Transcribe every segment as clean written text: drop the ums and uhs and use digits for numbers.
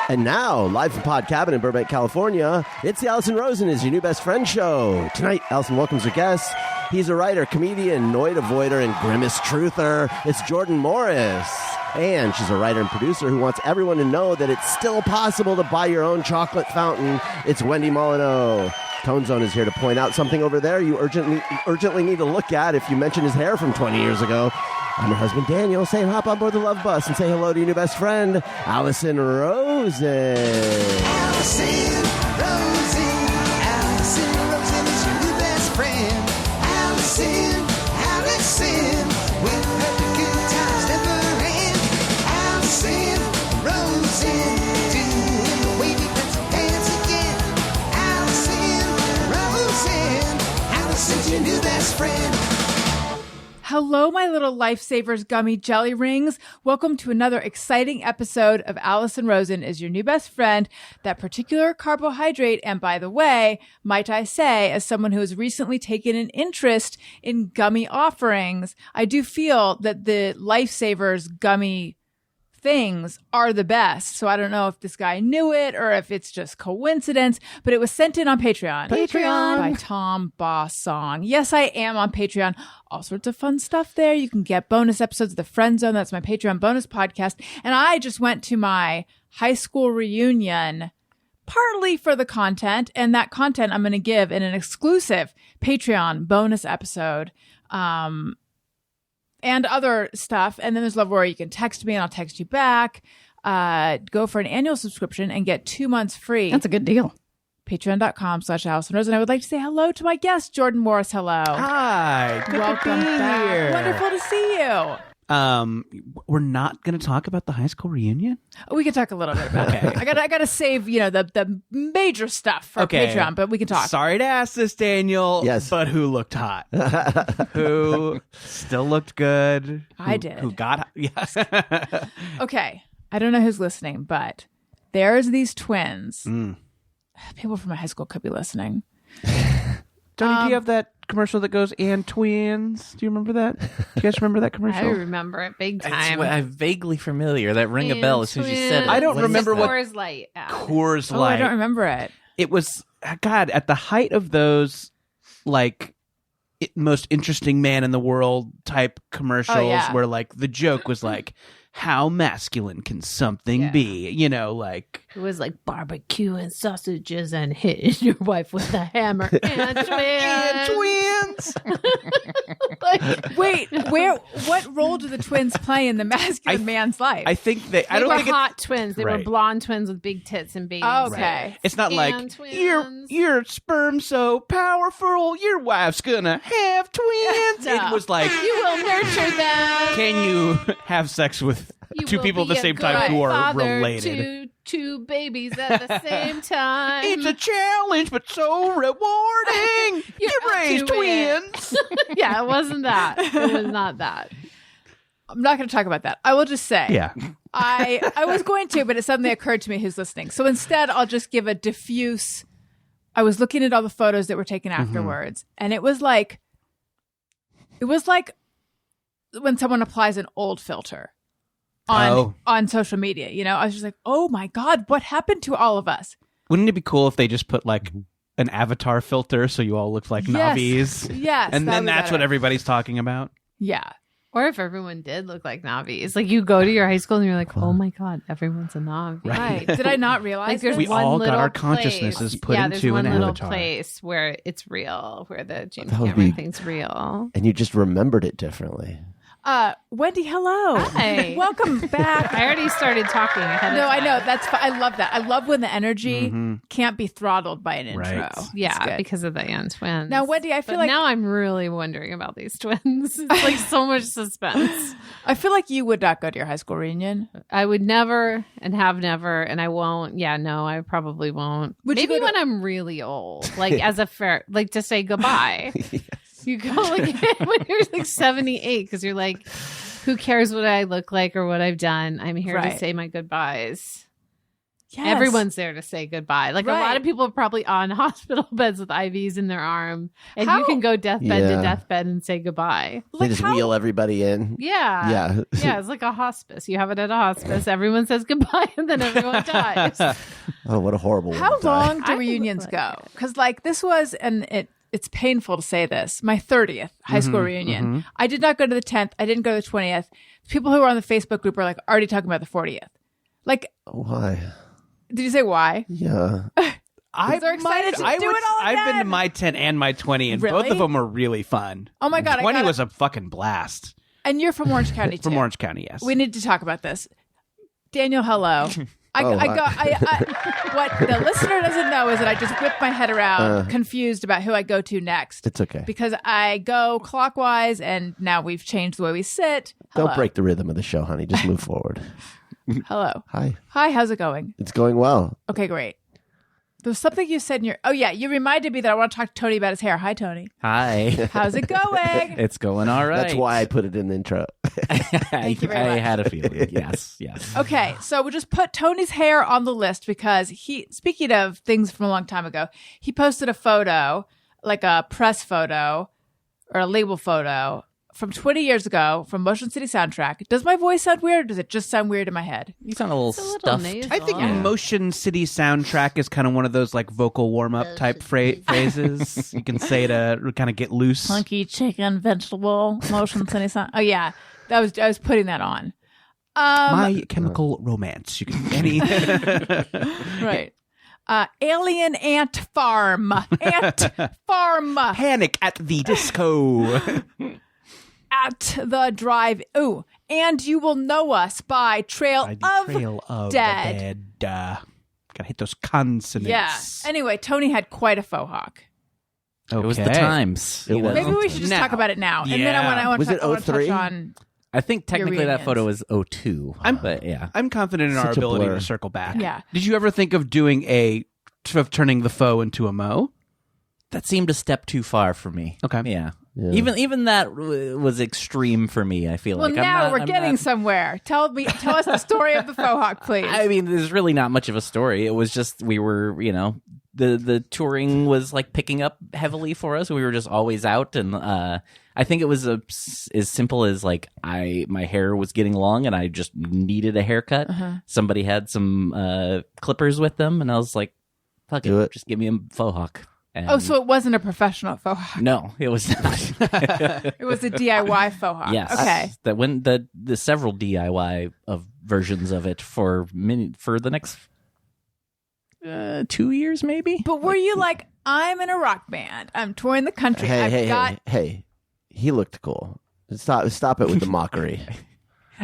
And now, live from Pod Cabin in Burbank, California, it's the Allison Rosen is Your New Best Friend show. Tonight, Allison welcomes her guest. He's a writer, comedian, noid avoider, and grimace truther. It's Jordan Morris. And she's a writer and producer who wants everyone to know that it's still possible to buy your own chocolate fountain. It's Wendy Molyneux. Tone Zone is here to point out something over there you urgently need to look at if you mention his hair from 20 years ago. I'm her husband, Daniel, saying hop on board the love bus and say hello to your new best friend, Allison Rosen. Allison Rosen. Allison Rosen is your new best friend. Allison with her good times never end. Allison Rosen, doing the wavy pencil dance again. Allison's your new best friend. Hello, my little lifesavers gummy jelly rings. Welcome to another exciting episode of Allison Rosen is Your New Best Friend, that particular carbohydrate. And by the way, might I say, as someone who has recently taken an interest in gummy offerings, I do feel that the lifesavers gummy things are the best. So I don't know if this guy knew it or if it's just coincidence, but it was sent in on Patreon. By Tom Boss Song. Yes, I am on Patreon. All sorts of fun stuff there. You can get bonus episodes of The Friend Zone. That's my Patreon bonus podcast. And I just went to my high school reunion partly for the content, and that content I'm going to give in an exclusive Patreon bonus episode. And other stuff. And then there's love where you can text me and I'll text you back. Go for an annual subscription and get 2 months free. That's a good deal. Patreon.com/Allison Rosen. I would like to say hello to my guest, Jordan Morris. Hello. Hi. Good Welcome to be back. here. Wonderful to see you. We're not going to talk about the high school reunion? We can talk a little bit about it. I gotta save, the major stuff for Patreon, but we can talk. Sorry to ask this, Daniel. Yes. But who looked hot? Who still looked good? I did. Who got yes. Okay. I don't know who's listening, but there's these twins. People from my high school could be listening. Tony, do you have that commercial that goes, and twins? Do you remember that? Do you guys remember that commercial? I remember it big time. I'm vaguely familiar. That rang a bell as soon as you said it. I don't remember what Coors Light. Coors Oh, Light. I don't remember it. It was, God, at the height of those, most interesting man in the world type commercials where, the joke was how masculine can something be? It was like barbecue and sausages and hitting your wife with a hammer and twins. Wait, what role do the twins play in the masculine man's life? I think They were hot twins. They were blonde twins with big tits and babies. Oh, okay. It's not And twins. your sperm so powerful, your wife's gonna have twins. No. It was like, You will nurture them. can you have sex with You two will people at be the a same time good who are father related? to two babies at the same time. It's a challenge, but so rewarding. You up raised to it. twins. Yeah, it wasn't that. It was not that. I'm not going to talk about that. I will just say, Yeah. I was going to, but it suddenly occurred to me who's listening. So instead, I'll just give a diffuse. I was looking at all the photos that were taken afterwards, and it was like when someone applies an old filter on social media. I was just like, oh my God, what happened to all of us? Wouldn't it be cool if they just put an avatar filter so you all look like Navis? Yes. And that then would be that's better. what everybody's talking about. Yeah. Or if everyone did look like Navis. You go to your high school and you're like, oh my God, everyone's a Navi. Right. Did I not realize There's We this? one all got little our consciousnesses place. put there's into one an little avatar. place where it's real, where the James That would Cameron be- thing's real. And you just remembered it differently. Wendy, hello. Hi. Welcome back. I already started talking ahead of No, I time. know. That's I love that. I love when the energy can't be throttled by an intro. Right. It's Yeah, good. because of the Ann twins. Now, Wendy, I feel But like now I'm really wondering about these twins. It's so much suspense. I feel like you would not go to your high school reunion. I would never and have never, and I won't. Yeah, no, I probably won't. Would you Maybe go to- when I'm really old, as a fair, to say goodbye. You go when you're 78 because you're like, who cares what I look like or what I've done? I'm here Right. to say my goodbyes. Yes. Everyone's there to say goodbye. Like a Right. lot of people are probably on hospital beds with IVs in their arm, and How- you can go deathbed Yeah. to deathbed and say goodbye. They just wheel everybody in. Yeah. Yeah. Yeah, it's like a hospice. You have it at a hospice. Everyone says goodbye, and then everyone dies. Oh, what a horrible way How to die. long do I reunions look go? like it. Because like this was, and it's painful to say this, my 30th high school reunion. I did not go to the 10th. I didn't go to the 20th. People who were on the Facebook group are like already talking about the 40th. Like, Why? did you say why? Yeah. They're excited to do it all I've been to again. my 10 and my 20, and both Really? of them were really fun. Oh my God, I 20 gotta- was a fucking blast. And you're from Orange County too. From Orange County, yes. We need to talk about this. Daniel, what the listener doesn't know is that I just whipped my head around, confused about who I go to next. It's okay. Because I go clockwise, and now we've changed the way we sit. Hello. Don't break the rhythm of the show, honey. Just move forward. Hello. Hi. Hi, how's it going? It's going well. Okay, great. There was something you said in your... Oh, yeah, you reminded me that I want to talk to Tony about his hair. Hi, Tony. Hi. How's it going? It's going all right. That's why I put it in the intro. Thank you very I much. had a feeling. Yes. Okay, so we just put Tony's hair on the list because speaking of things from a long time ago, he posted a photo, like a press photo or a label photo from 20 years ago from Motion City Soundtrack. Does my voice sound weird, or does it just sound weird in my head? You sound a little stuffed. nasal. I think Yeah. Motion City Soundtrack is kind of one of those like vocal warm-up type phrases. You can say to kind of get loose. Funky chicken vegetable Motion City Sound. Oh yeah, I was putting that on. My Chemical Romance. You can any Right. Alien Ant Farm. Ant Farm Panic at the Disco. at the drive. Ooh, and you will know us by Trail By the of Trail of Dead. the Dead. Gotta hit those consonants. Yeah. Anyway, Tony had quite a faux hawk. It was the times. It was. Maybe we should just Now. talk about it now. And then Yeah. I want Was to it touch 03? on. I think technically that reunions. photo was 02. But yeah. I'm confident in our Such a ability blur. to circle back. Yeah. Did you ever think of doing turning the faux into a mo? That seemed a step too far for me. Okay. Yeah. Yeah. Even that was extreme for me. I feel Well, like now we're I'm getting not- somewhere. Tell us the story of the faux hawk, please. I mean, there's really not much of a story. It was just we were, the touring was like picking up heavily for us. We were just always out, and I think it was as simple as like my hair was getting long, and I just needed a haircut. Somebody had some clippers with them, and I was like, "Fuck Do it, it. just give me a faux hawk." And Oh, so it wasn't a professional faux hawk. no, it was not. It was a DIY faux hawk. Yes. Okay. That when the several DIY of versions of it for the next 2 years maybe. But were you like, I'm in a rock band. I'm touring the country. Hey. He looked cool. Stop it with the mockery.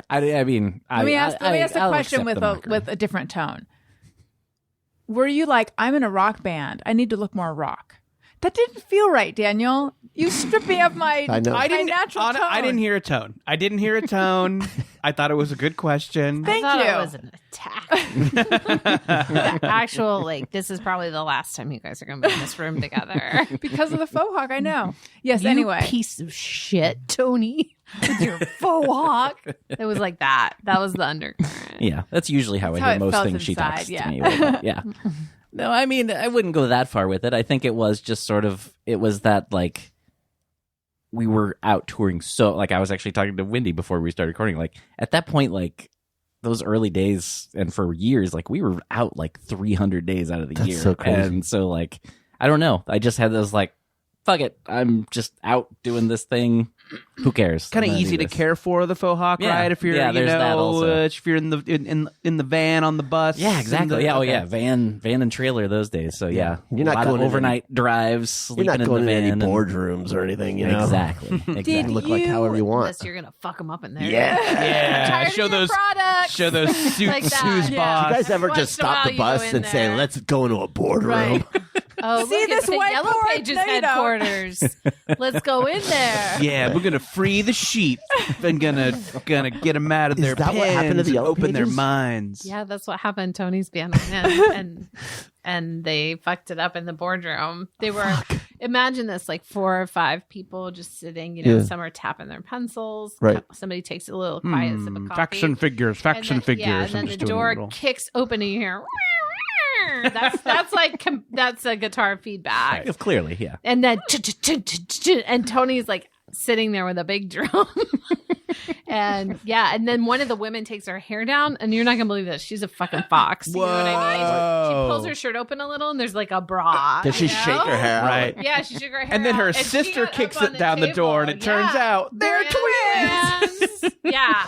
I mean, Let me ask the I'll question accept with the mockery. with a different tone. Were you like, I'm in a rock band. I need to look more rock. That didn't feel right, Daniel. You stripped me of my, I know. my natural tone. I didn't hear a tone. I thought it was a good question. Thank I thought you. it was an attack. The actual, this is probably the last time you guys are going to be in this room together. Because of the faux hawk, I know. Yes, You anyway. piece of shit, Tony, with your faux hawk. It was like that. That was the undercurrent. Yeah, that's usually how I how hear it most felt things she inside, talks yeah. to me with. Yeah. No, I mean, I wouldn't go that far with it. I think it was just sort of, it was that, like, we were out touring. So, like, I was actually talking to Wendy before we started recording. Like, at that point, like, those early days and for years, like, we were out, like, 300 days out of the That's year. so crazy. And so, like, I don't know. I just had those, like, fuck it. I'm just out doing this thing. Who cares? Kind I'm of gonna easy do to this. care for the faux hawk, Yeah. right? If you're, Yeah, there's that also. if you're in the van on the bus. Yeah, exactly. in the- Yeah, okay. van and trailer those days. So yeah, You're not a lot going of in overnight drives, You're sleeping not going in in the any van. and- boardrooms or anything, you know? Exactly. Did Look like however you want. Unless you're going to fuck them up in there. Yeah. Yeah, Tired of show your those products. show those suits Like that. who's Yeah. boss. You guys ever Once just in a while stop the you go bus in and say, there. let's go into a boardroom? Right. Oh, See look, this it's the Yellow whiteboard? Pages No, you don't. headquarters. Let's go in there. Yeah, we're gonna free the sheep and gonna get them out of Is their that what happened to pens the and Yellow open their Pages? minds. Yeah, that's what happened. Tony's band and they fucked it up in the boardroom. They were imagine this, like 4 or 5 people just sitting, Yeah. some are tapping their pencils. Right. Somebody takes a little quiet sip of coffee. Faction figures. And then, I'm and then just the doing a door little- kicks open and you hear That's like that's a guitar feedback. Right. Clearly, yeah. And then and Tony's like sitting there with a big drum. And then one of the women takes her hair down, and you're not gonna believe this. She's a fucking fox. You know what I mean? She pulls her shirt open a little, and there's like a bra. Does she shake her hair out? Right. Yeah, she shook her hair And then her out, sister she kicks up on it down the door, and it turns out they're twins. Yeah,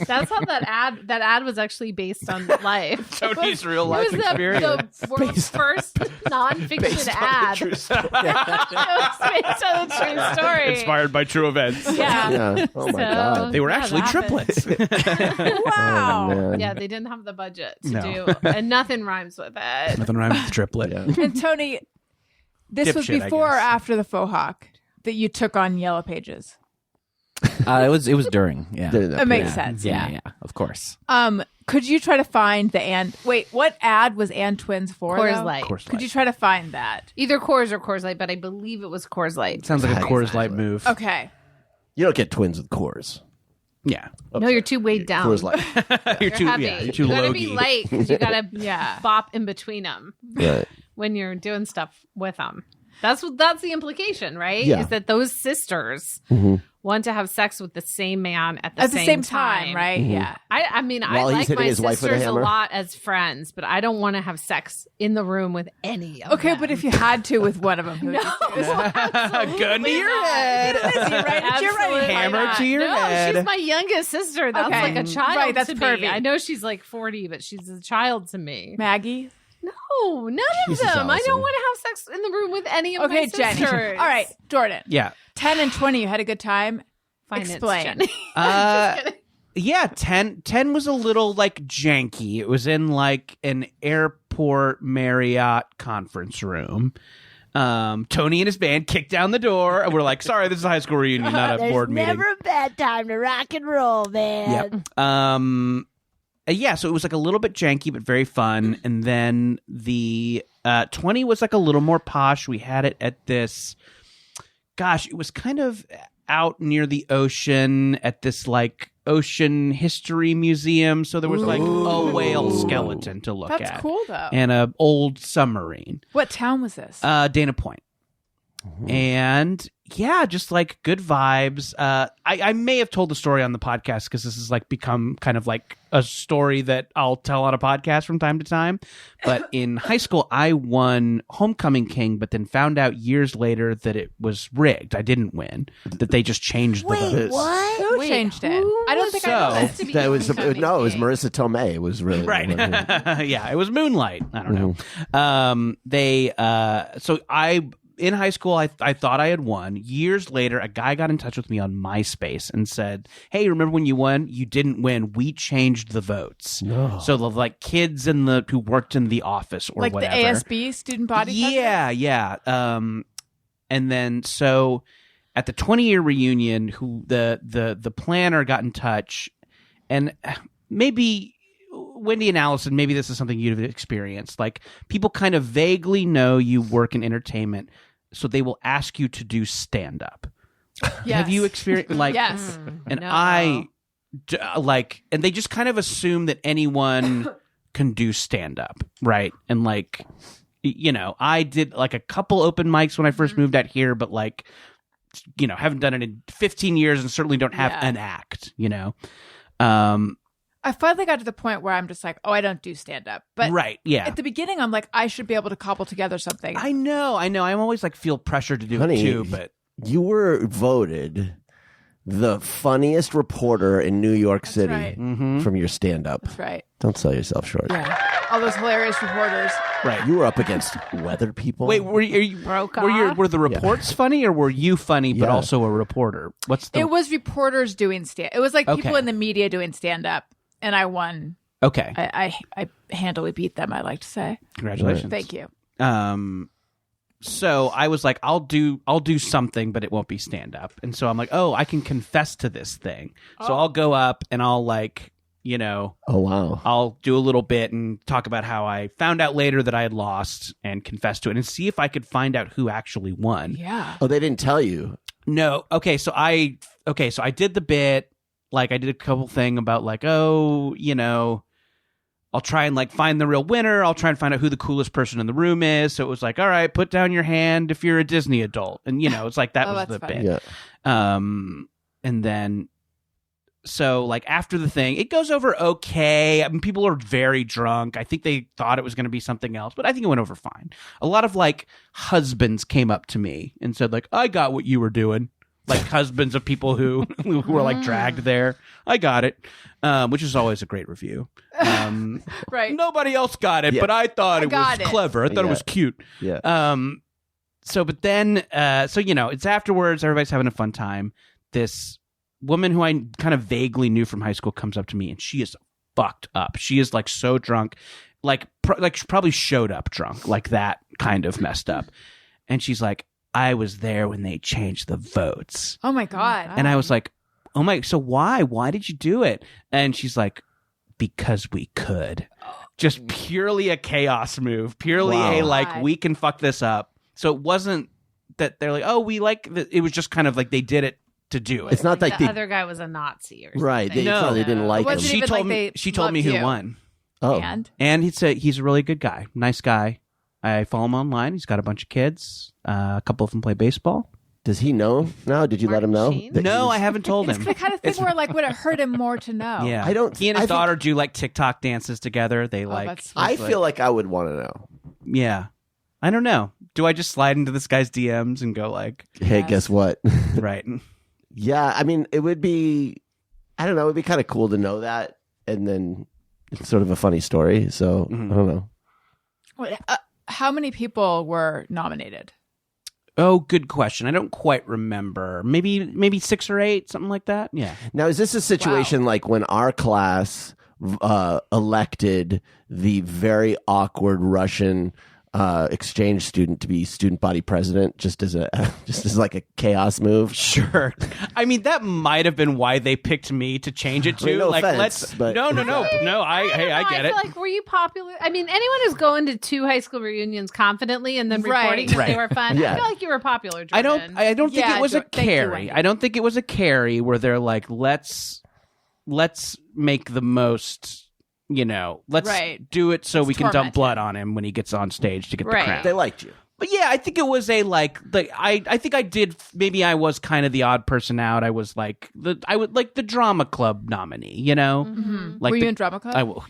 that's how that ad was actually based on life. Tony's real life It was experience. the world's first nonfiction ad. True story. It was based on a true story. Inspired by true events. Yeah. Yeah. Oh my God. They were Yeah, actually that triplets. Wow. Oh, man. Yeah, they didn't have the budget to No. do, and nothing rhymes with it. Nothing rhymes with triplet. Yeah. And Tony, this was Dipshit, I before or guess. after the Faux Hawk that you took on Yellow Pages. It was during. Yeah. That makes sense. Yeah, of course. Could you try to find the and wait, what ad was and Twins for? Coors though? Light. Coors Could Light. you try to find that? Either Coors or Coors Light, but I believe it was Coors Light. Sounds like a Coors Light move. Okay. You don't get twins with Coors. Yeah. No, you're too weighed down. Coors Light. You're too heavy. you're too You gotta low-key. be light because you gotta bop in between them Right. when you're doing stuff with them. That's the implication, right? Yeah. Is that those sisters want to have sex with the same man at At the same time, right? Yeah. I mean, While I he's like hitting my his wife with a sisters a hammer. lot as friends, but I don't want to have sex in the room with any of Okay, them. but if you had to with one of them, who would you choose? Gun to your not. head. Lizzie, right? It's your right Absolutely hand. Hammer not. to your no, head. she's my youngest sister. That's Okay. like a child Right, that's to me. pervy. I know she's like 40, but she's a child to me. Maggie. No, none of Jesus, them. I Allison. don't want to have sex in the room with any of Okay, my Jenny. sisters. All right, Jordan. Yeah. 10 and 20, you had a good time. Finance, Explain. Jenny. Yeah, 10 was a little like janky. It was in like an airport Marriott conference room. Tony and his band kicked down the door and we're like, sorry, this is a high school reunion, not a board meeting. Never a bad time to rock and roll, man. Yep. Yeah, so it was like a little bit janky, but very fun. And then the 20 was like a little more posh. We had it at this, gosh, it was kind of out near the ocean at this like ocean history museum. So there was like a whale skeleton to look at. That's cool, though. And an old submarine. What town was this? Dana Point. And yeah, just like good vibes. I may have told the story on the podcast because this has like become kind of like a story that I'll tell on a podcast from time to time. But in high school, I won Homecoming King, but then found out years later that it was rigged. I didn't win. That they just changed the Wait, votes. what? Who Wait, changed it? who I don't was think I know so- this. to be That was Homecoming no, it was King? Marissa Tomei. It was really Right. yeah. Yeah, it was Moonlight. I don't know. So I in high school I thought I had won. Years later, a guy got in touch with me on MySpace and said, "Hey, remember when you won? You didn't win. We changed the votes." No. So the like kids in the who worked in the office or Like whatever. the ASB, student body president? Yeah. And then so at the 20-year reunion, who the planner got in touch, and maybe Wendy and Allison, maybe this is something you've experienced. Like people kind of vaguely know you work in entertainment, so they will ask you to do stand up. Yes. Have you experienced like? Yes. And No. and they just kind of assume that anyone can do stand up, right? And like, you know, I did like a couple open mics when I first moved out here, but like, you know, haven't done it in 15 years and certainly don't have Yeah. an act, you know? I finally got to the point where I'm just like, oh, I don't do stand up. But Right, yeah. at the beginning, I'm like, I should be able to cobble together something. I know. I'm always like feel pressure to do Honey, it too, but You were voted the funniest reporter in New York City right. from your stand-up. That's right. Don't sell yourself short. Yeah. All those hilarious reporters. right. You were up against weather people. Wait, were the reports funny or were you funny but Yeah. also a reporter? What's the It was reporters doing It was like people Okay. in the media doing stand up, and I won. Okay. I handily beat them, I like to say. Congratulations. Thank you. So I was like, I'll do something, but it won't be stand up. And so I'm like, oh, I can confess to this thing. So I'll go up and I'll like, you know, Oh, wow. I'll do a little bit and talk about how I found out later that I had lost and confess to it and see if I could find out who actually won. Yeah. Oh, they didn't tell you. No. Okay. So I did the bit, like I did a couple thing about like, oh, you know, I'll try and like find the real winner. I'll try and find out who the coolest person in the room is. So it was like, all right, put down your hand if you're a Disney adult. And, it's like that was the that's bit. Yeah. And then, so like after the thing, it goes over okay. I mean, people are very drunk. I think they thought it was going to be something else, but I think it went over fine. A lot of like husbands came up to me and said like, I got what you were doing. Like husbands of people who were like dragged there. I got it, which is always a great review. Right. Nobody else got it, but I thought it was clever. I thought it was cute. Yeah. But then, it's afterwards. Everybody's having a fun time. This woman who I kind of vaguely knew from high school comes up to me, and she is fucked up. She is like so drunk, like she probably showed up drunk, like that kind of messed up. And she's like, I was there when they changed the votes. Oh my God. And I was like, oh my, so why? Why did you do it? And she's like, because we could. Just purely a chaos move. Purely a like, we can fuck this up. So it wasn't that they're like, oh, we like, it was just kind of like they did it to do it. It's not like the other guy was a Nazi or something. Right. They didn't like him. She told me who won. Oh. And he's a really good guy. Nice guy. I follow him online. He's got a bunch of kids. A couple of them play baseball. Does he know now? Did you let him know? No, I haven't told him. It's the kind of thing where like would it hurt him more to know? Yeah, He and his daughter do like TikTok dances together. They I feel like I would want to know. Yeah, I don't know. Do I just slide into this guy's DMs and go like, "Hey, guess what?" Right. Yeah, I mean, it would be. I don't know. It'd be kind of cool to know that, and then it's sort of a funny story. So I don't know. Wait, how many people were nominated? Oh, good question. I don't quite remember. Maybe 6 or 8, something like that. Yeah. Now, is this a situation like when our class elected the very awkward Russian exchange student to be student body president, just as like a chaos move? Sure. I mean, that might have been why they picked me to change it to. I mean, no like, offense, but... No. I get it. I feel like, were you popular? I mean, anyone who's going to 2 high school reunions confidently and then reporting that they were fun, I feel like you were popular, Jordan. I don't think it was a carry. I don't think it was a carry where they're like, let's make the most. Let's do it so we can dump blood on him when he gets on stage to get the crown. They liked you. But yeah, I think it was I think I did, maybe I was kind of the odd person out. I was like the drama club nominee, Mm-hmm. Like were you in drama club?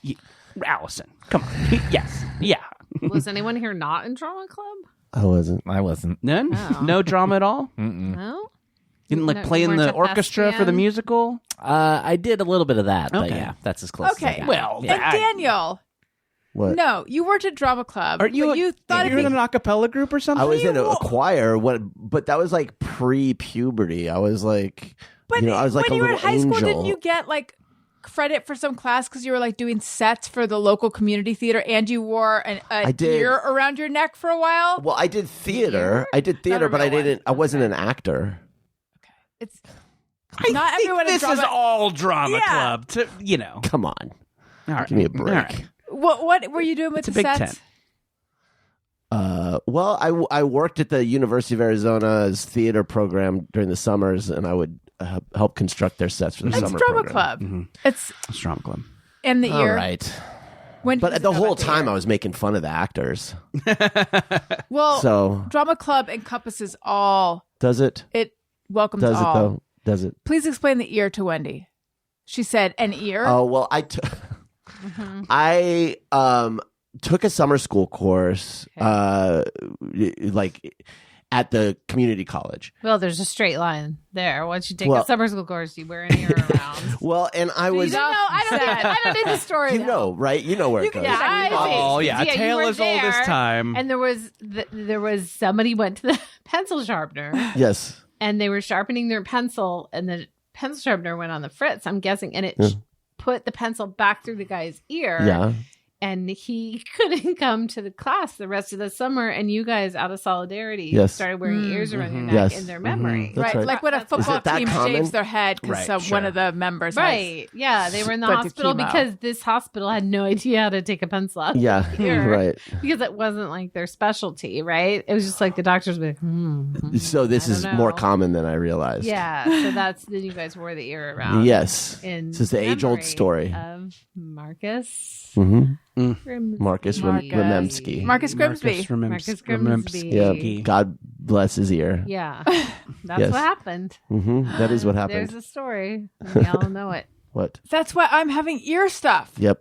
Allison, come on. Yes. Yeah. Was anyone here not in drama club? I wasn't. None? Oh. No drama at all? No? You didn't play in the orchestra for the musical? I did a little bit of that, but Okay. yeah, that's as close as I got. Well, And Daniel. What? No, you weren't in drama club. You thought you're in an a cappella group or something? I was in a choir, but that was like pre-puberty. I was like, I was like when a you were in little high school, angel. didn't you get like credit for some class because you were like doing sets for the local community theater and you wore a ear around your neck for a while? Well, I did theater. But I wasn't an actor. It's I think this is all drama club. Come on. All right. Give me a break. All right. What were you doing with It's a the big sets? tent. Well, I worked at the University of Arizona's theater program during the summers, and I would help construct their sets for the summer It's drama program. club. Mm-hmm. It's drama club. in the All ear. right. When But the whole time I was making fun of the actors. Well, So drama club encompasses all. does it? It welcomes Does all. it though? Does it? Please explain the ear to Wendy. She said an ear. Oh well, I took a summer school course, like at the community college. Well, there's a straight line there. Once you take a summer school course, you wear an ear around. Well, and I was. No, I don't need the story. You know, right? You know where it goes. Yeah, A tale as old as time. And there was somebody went to the pencil sharpener. Yes. And they were sharpening their pencil, and the pencil sharpener went on the fritz, I'm guessing, and it put the pencil back through the guy's ear. Yeah. and he couldn't come to the class the rest of the summer, and you guys, out of solidarity, Yes. started wearing ears around your neck Yes. in their memory. That's right. Like when a Is football it that team common? shaves their head because Right, one sure. of the members Right. Yeah. They were in the Went to hospital chemo. because this hospital had no idea how to take a pencil out. Yeah, of the ear. right. Because it wasn't like their specialty, right? It was just like the doctors were like, So this I is don't more know. common than I realized. Yeah. So then you guys wore the ear around. Yes. In This is the age-old memory story. of Marcus. Mm-hmm. Marcus Rememsky. Marcus Grimsby. Marcus Grimsby. Yeah. God bless his ear. Yeah. That's Yes. what happened. That is what happened. There's a story. We all know it. What? That's why I'm having ear stuff. Yep.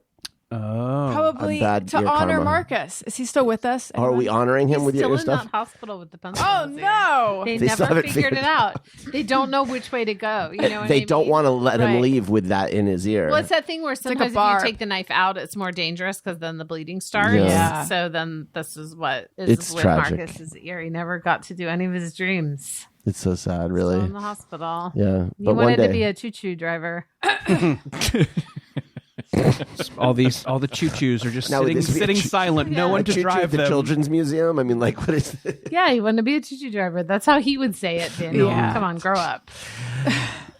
Oh. Probably a bad to ear honor karma. Marcus. Is he still with us? Are we Anyone? honoring him He's with still your in stuff? that hospital with the pencil. Oh in his ear. no! They They still never haven't figured it figured- out. They don't know which way to go. You know what They I don't mean? want to let him Right. leave with that in his ear. Well, it's that thing where like a sometimes if barb. you take the knife out, it's more dangerous because then the bleeding starts. Yeah. So then this is what is It's with tragic. Marcus's ear. He never got to do any of his dreams. It's so sad, really. Still in the hospital. Yeah. He But one wanted day. to be a choo-choo driver. all the choo-choos are just Now, would this be a sitting choo- silent. No Yeah. one A to choo-choo drive at the them. Children's Museum? I mean, like, what is this? Yeah, he wanted to be a choo-choo driver. That's how he would say it, Daniel. Yeah. Come on, grow up.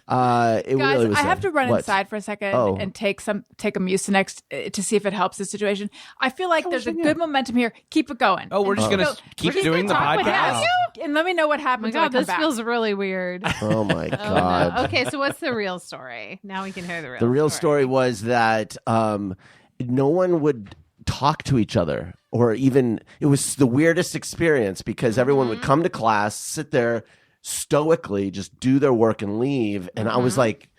It Guys, really was I sad. have to run What? inside for a second Oh. and take a Mucinex to see if it helps the situation. I feel like there's a good momentum here. Keep it going. Oh, we're just And gonna so- keep we're just doing the gonna talk podcast? with you, and let me know what Oh happens. my when I God, come this back. feels really weird. Oh, my Oh, God. no. Okay, so what's the real story? Now we can hear the real The real story was that no one would talk to each other, or even it was the weirdest experience because everyone would come to class, sit there stoically, just do their work and leave. And I was like,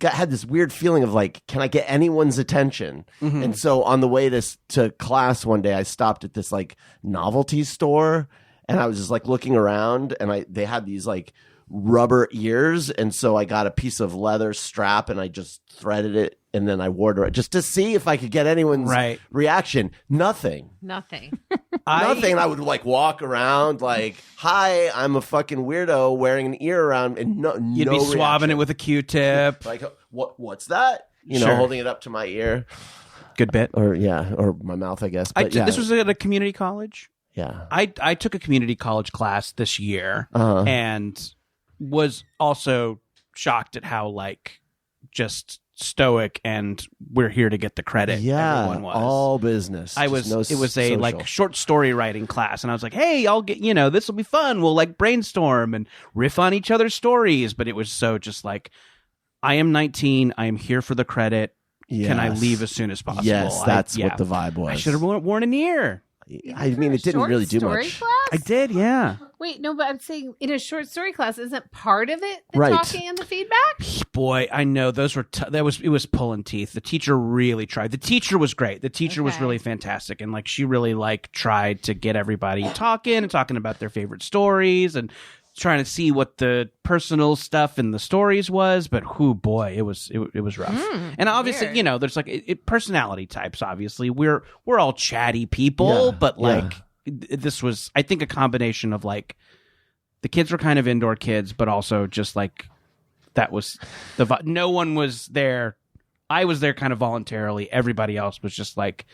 had this weird feeling of like, can I get anyone's attention? And so on the way to class one day, I stopped at this like novelty store, and I was just like looking around, and they had these like rubber ears, and so I got a piece of leather strap and I just threaded it, and then I wore it around just to see if I could get anyone's Right. reaction. Nothing. Nothing. Nothing. And I would like walk around like, hi, I'm a fucking weirdo wearing an ear around, and You'd be swabbing reaction. it with a Q-tip. Like, what's that? You know, Sure. holding it up to my ear, Good bit. or my mouth, I guess. But yeah, This was at a community college. yeah. I took a community college class this year and was also shocked at how like just stoic and we're here to get the credit. Yeah, everyone was. all business. I Just was. no It was a social. like short story writing class, and I was like, "Hey, I'll get this will be fun. We'll like brainstorm and riff on each other's stories." But it was so just like, I am 19. I am here for the credit. Can I Yes. leave as soon as possible? Yes, that's yeah. what the vibe was. I should have worn an ear. I mean, it didn't Short really do story much. Class? I did, yeah. Wait, no, but I'm saying in a short story class, isn't part of it the Right. talking and the feedback? Boy, I know those were it was pulling teeth. The teacher really tried. The teacher was great. The teacher was Okay. really fantastic, and like she really like tried to get everybody talking about their favorite stories and trying to see what the personal stuff in the stories was. But boy, it was rough. And obviously, weird. there's like personality types. Obviously, we're all chatty people, Yeah, but like yeah. this was, I think, a combination of like the kids were kind of indoor kids, but also just like that was no one was there. I was there kind of voluntarily. Everybody else was just like,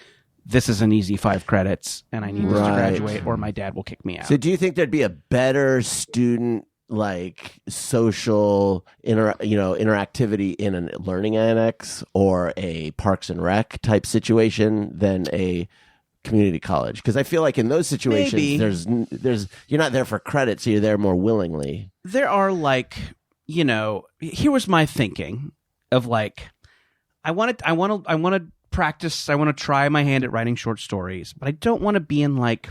this is an easy 5 credits and I need this to Right. graduate or my dad will kick me out. So, do you think there'd be a better student like social interactivity in a learning annex or a Parks and Rec type situation than a community college? Because I feel like in those situations, Maybe. there's you're not there for credit, so you're there more willingly. There are like, here was my thinking of like, I want to practice. I want to try my hand at writing short stories, but I don't want to be in like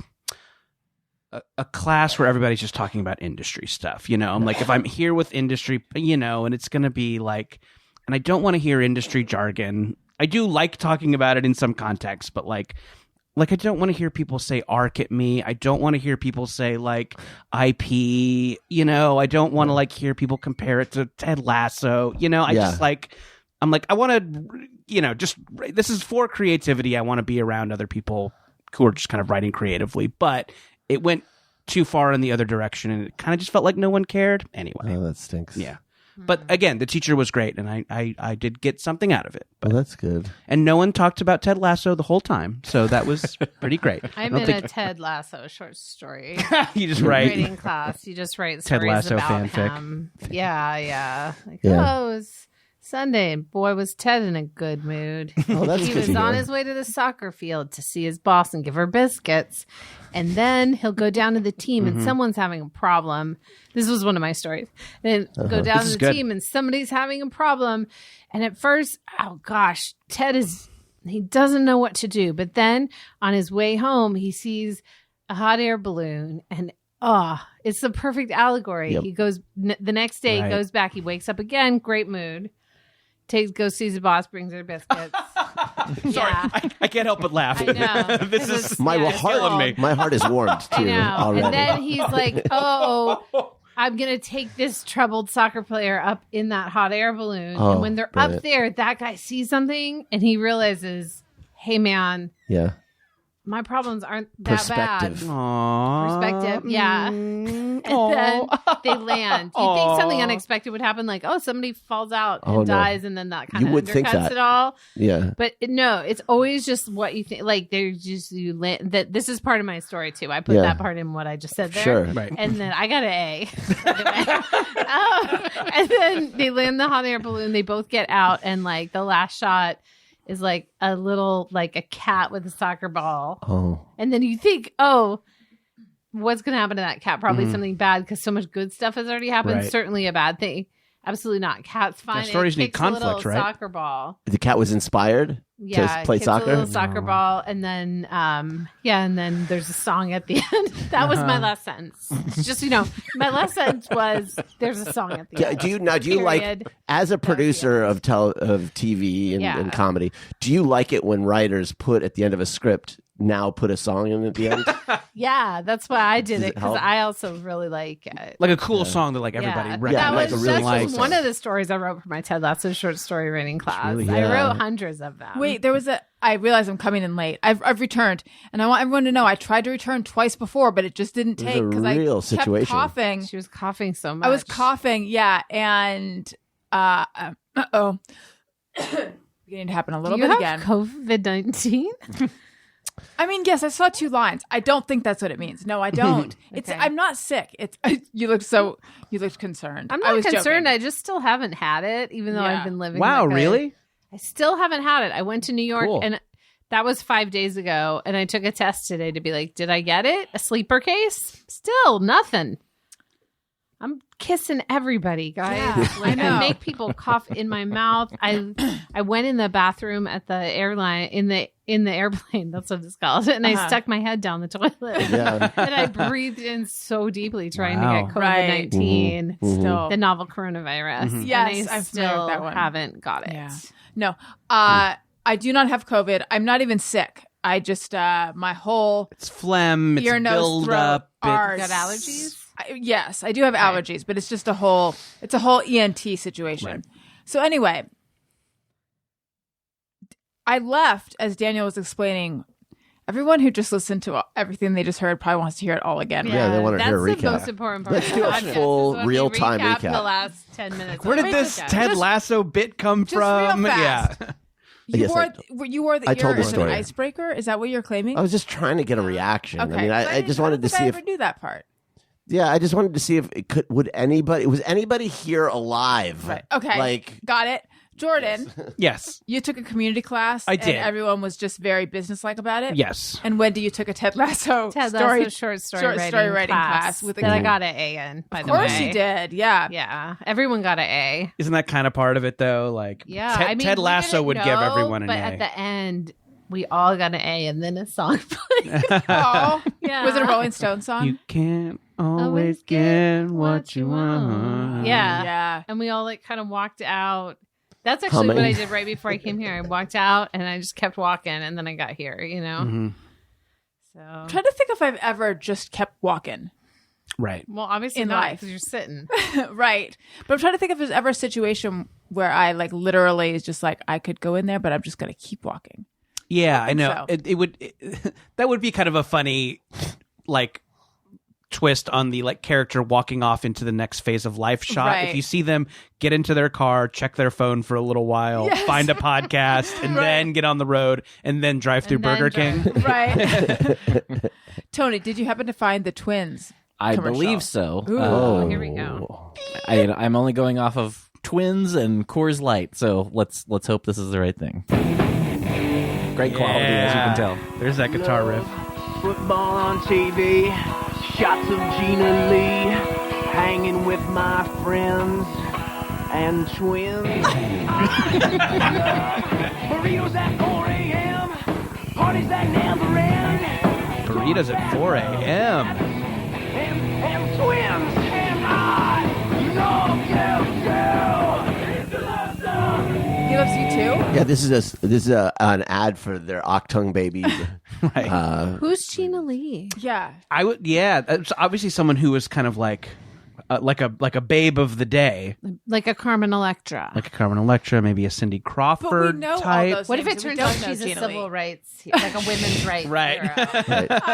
a class where everybody's just talking about industry stuff. I'm like, if I'm here with industry, and it's going to be like, and I don't want to hear industry jargon. I do like talking about it in some context, but like I don't want to hear people say ARC at me. I don't want to hear people say like IP, I don't want to like hear people compare it to Ted Lasso. I just like, I'm like, I want to, this is for creativity. I want to be around other people who are just kind of writing creatively, but it went too far in the other direction and it kind of just felt like no one cared anyway. Oh, that stinks. Yeah. But again, the teacher was great, and I did get something out of it. Oh, that's good. And no one talked about Ted Lasso the whole time, so that was pretty great. I'm in a Ted Lasso short story You just write. writing class. You just write Ted stories Lasso about fanfic. him. Yeah. Like, Yeah. oh, it was Sunday, and boy, was Ted in a good mood. Oh, that's He good was to on hear. his way to the soccer field to see his boss and give her biscuits. And then he'll go down to the team and someone's having a problem. This was one of my stories. Then go down This to is the good. team and somebody's having a problem. And at first, oh gosh, he doesn't know what to do. But then on his way home, he sees a hot air balloon and it's the perfect allegory. Yep. He goes the next day, Right. he goes back, he wakes up again, great mood. Goes sees the boss, brings her biscuits. Sorry, I can't help but laugh. I know. This is My it's heart, cold. me. my heart is warmed too I know. already. And then he's like, "Oh, I'm gonna take this troubled soccer player up in that hot air balloon." Oh, And when they're brilliant. up there, that guy sees something and he realizes, "Hey, man, Yeah. my problems aren't that Perspective. bad." Aww. Perspective, yeah. And then they land. You think something unexpected would happen, like, oh, somebody falls out and Oh, no. dies, and then that kind You of would think undercuts that. it all. Yeah. But no, it's always just what you think. Like, there's just you land. That this is part of my story too. I put Yeah. that part in what I just said there. Sure. Right. And then I got an A. by the way. And then they land the hot air balloon. They both get out, and like the last shot is like a little like a cat with a soccer ball. Oh. And then you think, oh, what's going to happen to that cat? Probably something bad because so much good stuff has already happened. Right. Certainly a bad thing. Absolutely not. Cat's fine. stories It need kicks a little conflict, right? Soccer ball. The cat was inspired Yeah, to play kicks soccer. A little soccer ball, and then and then there's a song at the end. That was my last sentence. It's just my last sentence was there's a song at the end. Do you like, Period. as a producer of TV and, Yeah. and comedy, do you like it when writers put at the end of a script, now put a song in at the end? Yeah, that's why I did Does it it because help? I also really like it. Like a cool song that like everybody Yeah, recognizes. that was, really that's cool just song. one of the stories I wrote for my Ted Lasso short story writing class. really I good. wrote hundreds of them. Wait, there was I realize I'm coming in late. I've returned, and I want everyone to know I tried to return twice before, but it just didn't It was take a because I real kept situation. coughing. She was coughing so much. I was coughing, yeah, and beginning to happen a little Do you bit have again. COVID-19? I mean, yes, I saw 2 lines. I don't think that's what it means. No, I don't. It's Okay. I'm not sick. You looked concerned. I'm I not was concerned. joking. I just still haven't had it, even though Yeah. I've been living. Wow, like really? I still haven't had it. I went to New York Cool. and that was 5 days ago, and I took a test today to be like, did I get it? A sleeper case? Still nothing. I'm kissing everybody, guys. Yeah, Like, I know. I make people cough in my mouth. I went in the bathroom at the airline in the airplane. That's what it's called. And I stuck my head down the toilet. Yeah. And I breathed in so deeply trying Wow. to get COVID-19. Still. The novel coronavirus. Yes, and I I'm familiar with still that one. haven't got it. Yeah. No, I do not have COVID. I'm not even sick. I just my whole It's phlegm. It's ear, nose, build throat up. are Got allergies? yes, I do have allergies, but it's just a whole ENT situation. Right. So anyway, I left as Daniel was explaining. Everyone who just listened to everything they just heard probably wants to hear it all again. Yeah, they want to that's hear a the recap. most important part. Let's of do the a podcast, full is when we real-time recap. recap. The last 10 minutes. Where of did the this podcast. Ted Lasso bit come Just real from? fast. Yeah. You Yes, wore the I ear told the as an story. icebreaker. Is that what you're claiming? I was just trying to get a reaction. Okay, I mean, I just wanted to see if I ever do that part. I just wanted to see if it could. Was anybody here alive? Right. Okay. Like, Got it. Jordan, Yes. you took a community class. I did. And everyone was just very businesslike about it. Yes. And Wendy, you took a Ted Lasso Ted story, Lasso short story writing class with a that I got an A in, by Of the way. course you did. Yeah. Yeah. Everyone got an A. Isn't that kind of part of it though? Like, Yeah. Ted, I mean, Ted we Lasso didn't would give know, everyone an but A. at the end, we all got an A, and then a song played. Oh, Yeah. Was it a Rolling Stone song? You can't always get what you want. Yeah. Yeah. And we all like kind of walked out. That's actually what Humming. I did right before I came here. I walked out and I just kept walking, and then I got here, Mhm. So, I'm trying to think if I've ever just kept walking. Right. well, obviously In not life. because you're sitting. Right. But I'm trying to think if there's ever a situation where I like literally is just like I could go in there, but I'm just going to keep walking. Yeah, I know. so. It would that would be kind of a funny like twist on the like character walking off into the next phase of life shot. Right. If you see them get into their car, check their phone for a little while, find a podcast, and then get on the road, and then drive through And then Burger King. Right. Tony, did you happen to find the twins? I commercial? believe so. Oh, here we go. I'm only going off of Twins and Coors Light, so let's hope this is the right thing. Great quality, as you can tell. There's that guitar riff. Football on TV, shots of Gina Lee, hanging with my friends and twins. Burritos at 4 a.m., parties that never end, Burritos at 4 a.m. and twins. And I love you too. He loves you too? Yeah, this is an ad for their Octung baby. Right. Who's Gina Lee? Yeah. I would, yeah. It's obviously someone who was kind of like a babe of the day, Like a Carmen Electra. like a Carmen Electra, maybe a Cindy Crawford know all type. those What if names, it and we turns out don't know she's a Gina civil Lee? rights, like a women's rights Right. hero?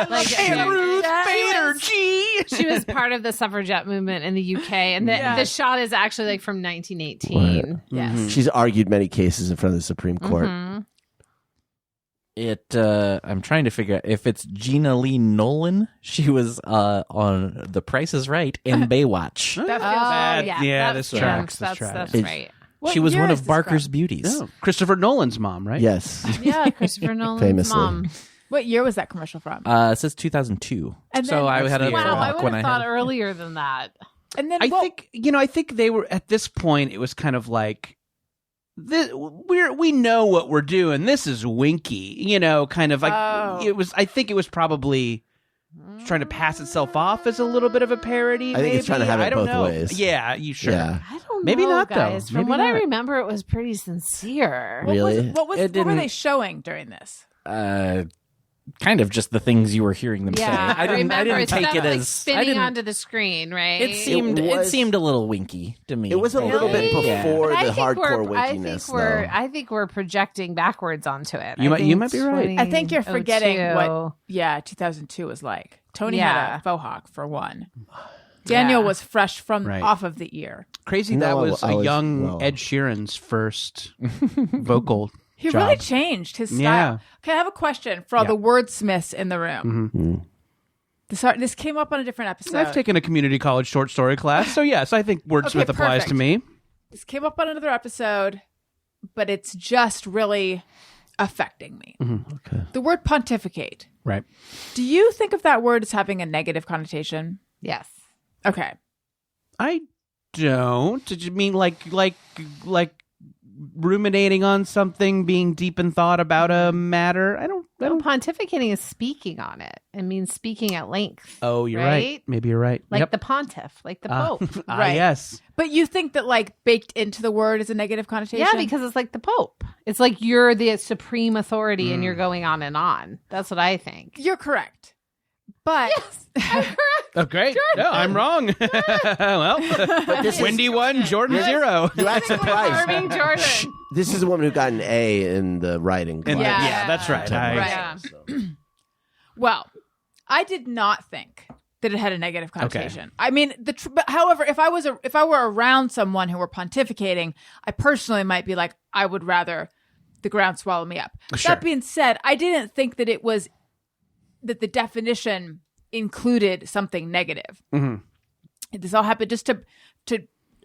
Like Ruth Bader Bader G. she was part of the suffragette movement in the UK, and the Yes. shot is actually like from 1918. Yes. She's argued many cases in front of the Supreme Court. I'm trying to figure out if it's Gina Lee Nolan. She was on The Price is Right and Baywatch. That feels That- right. yeah, that's this true. tracks, this That's tracks. right. What She was year one is of this Barker's from? beauties. Oh, Christopher Nolan's mom, right? Yes. Yeah, Christopher Nolan's Famously. mom. What year was that commercial from? It says 2002. And So then- I had a Wow, Wow, I walk would when have I thought had. earlier than that. And then I think they were at this point. It was kind of like we know what we're doing. This is Winky, kind of like Oh. it was. I think it was probably trying to pass itself off as a little bit of a parody. I think it's trying to have it I don't both know. ways. Yeah, you sure? Yeah. I don't Maybe know, not, though. guys. From Maybe what I not. remember, it was pretty sincere. Really? What were they showing during this? Kind of just the things you were hearing them Yeah, say. I didn't it's take stuff it like as spinning I didn't, onto the screen, right? It seemed It was- it seemed a little winky to me. It was a little bit Yeah. before But the hardcore I think winkiness, we're though. I think we're projecting backwards onto it. You I might- you think might be right. I think you're forgetting 2002. what 2002 was like. Tony Yeah. had a faux hawk for one. Daniel Yeah. was fresh from Right. off of the ear. Crazy. No, That was I a was- young well. Ed Sheeran's first vocal. He job. really changed his style. Yeah. Okay, I have a question for all Yeah. the wordsmiths in the room. This came up on a different episode. I've taken a community college short story class, so yes, I think wordsmith Okay, applies perfect. to me. This came up on another episode, but it's just really affecting me. Okay. The word pontificate. Right. Do you think of that word as having a negative connotation? Yes. Okay. I don't. Did you mean like ruminating on something, being deep in thought about a matter? I don't. Well, pontificating is speaking on it. It means speaking at length. Oh, you're right. Right? Maybe you're right. Like Yep. the pontiff, like the Ah. pope. Right. Yes. But you think that like baked into the word is a negative connotation? Yeah, because it's like the pope. It's like you're the supreme authority and you're going on and on. That's what I think. you're correct. But I'm correct. Oh, great. No, I'm wrong. Well, this is- Wendy 1, Jordan 0. You act surprised. Irving Jordan. This is a woman who got an A in the writing class. Yeah. That's right. Right. Well, I did not think that it had a negative connotation. I mean, but however, if I were around someone who were pontificating, I personally might be like, I would rather the ground swallow me up. Sure. That being said, I didn't think that it was that the definition included something negative. This all happened just to.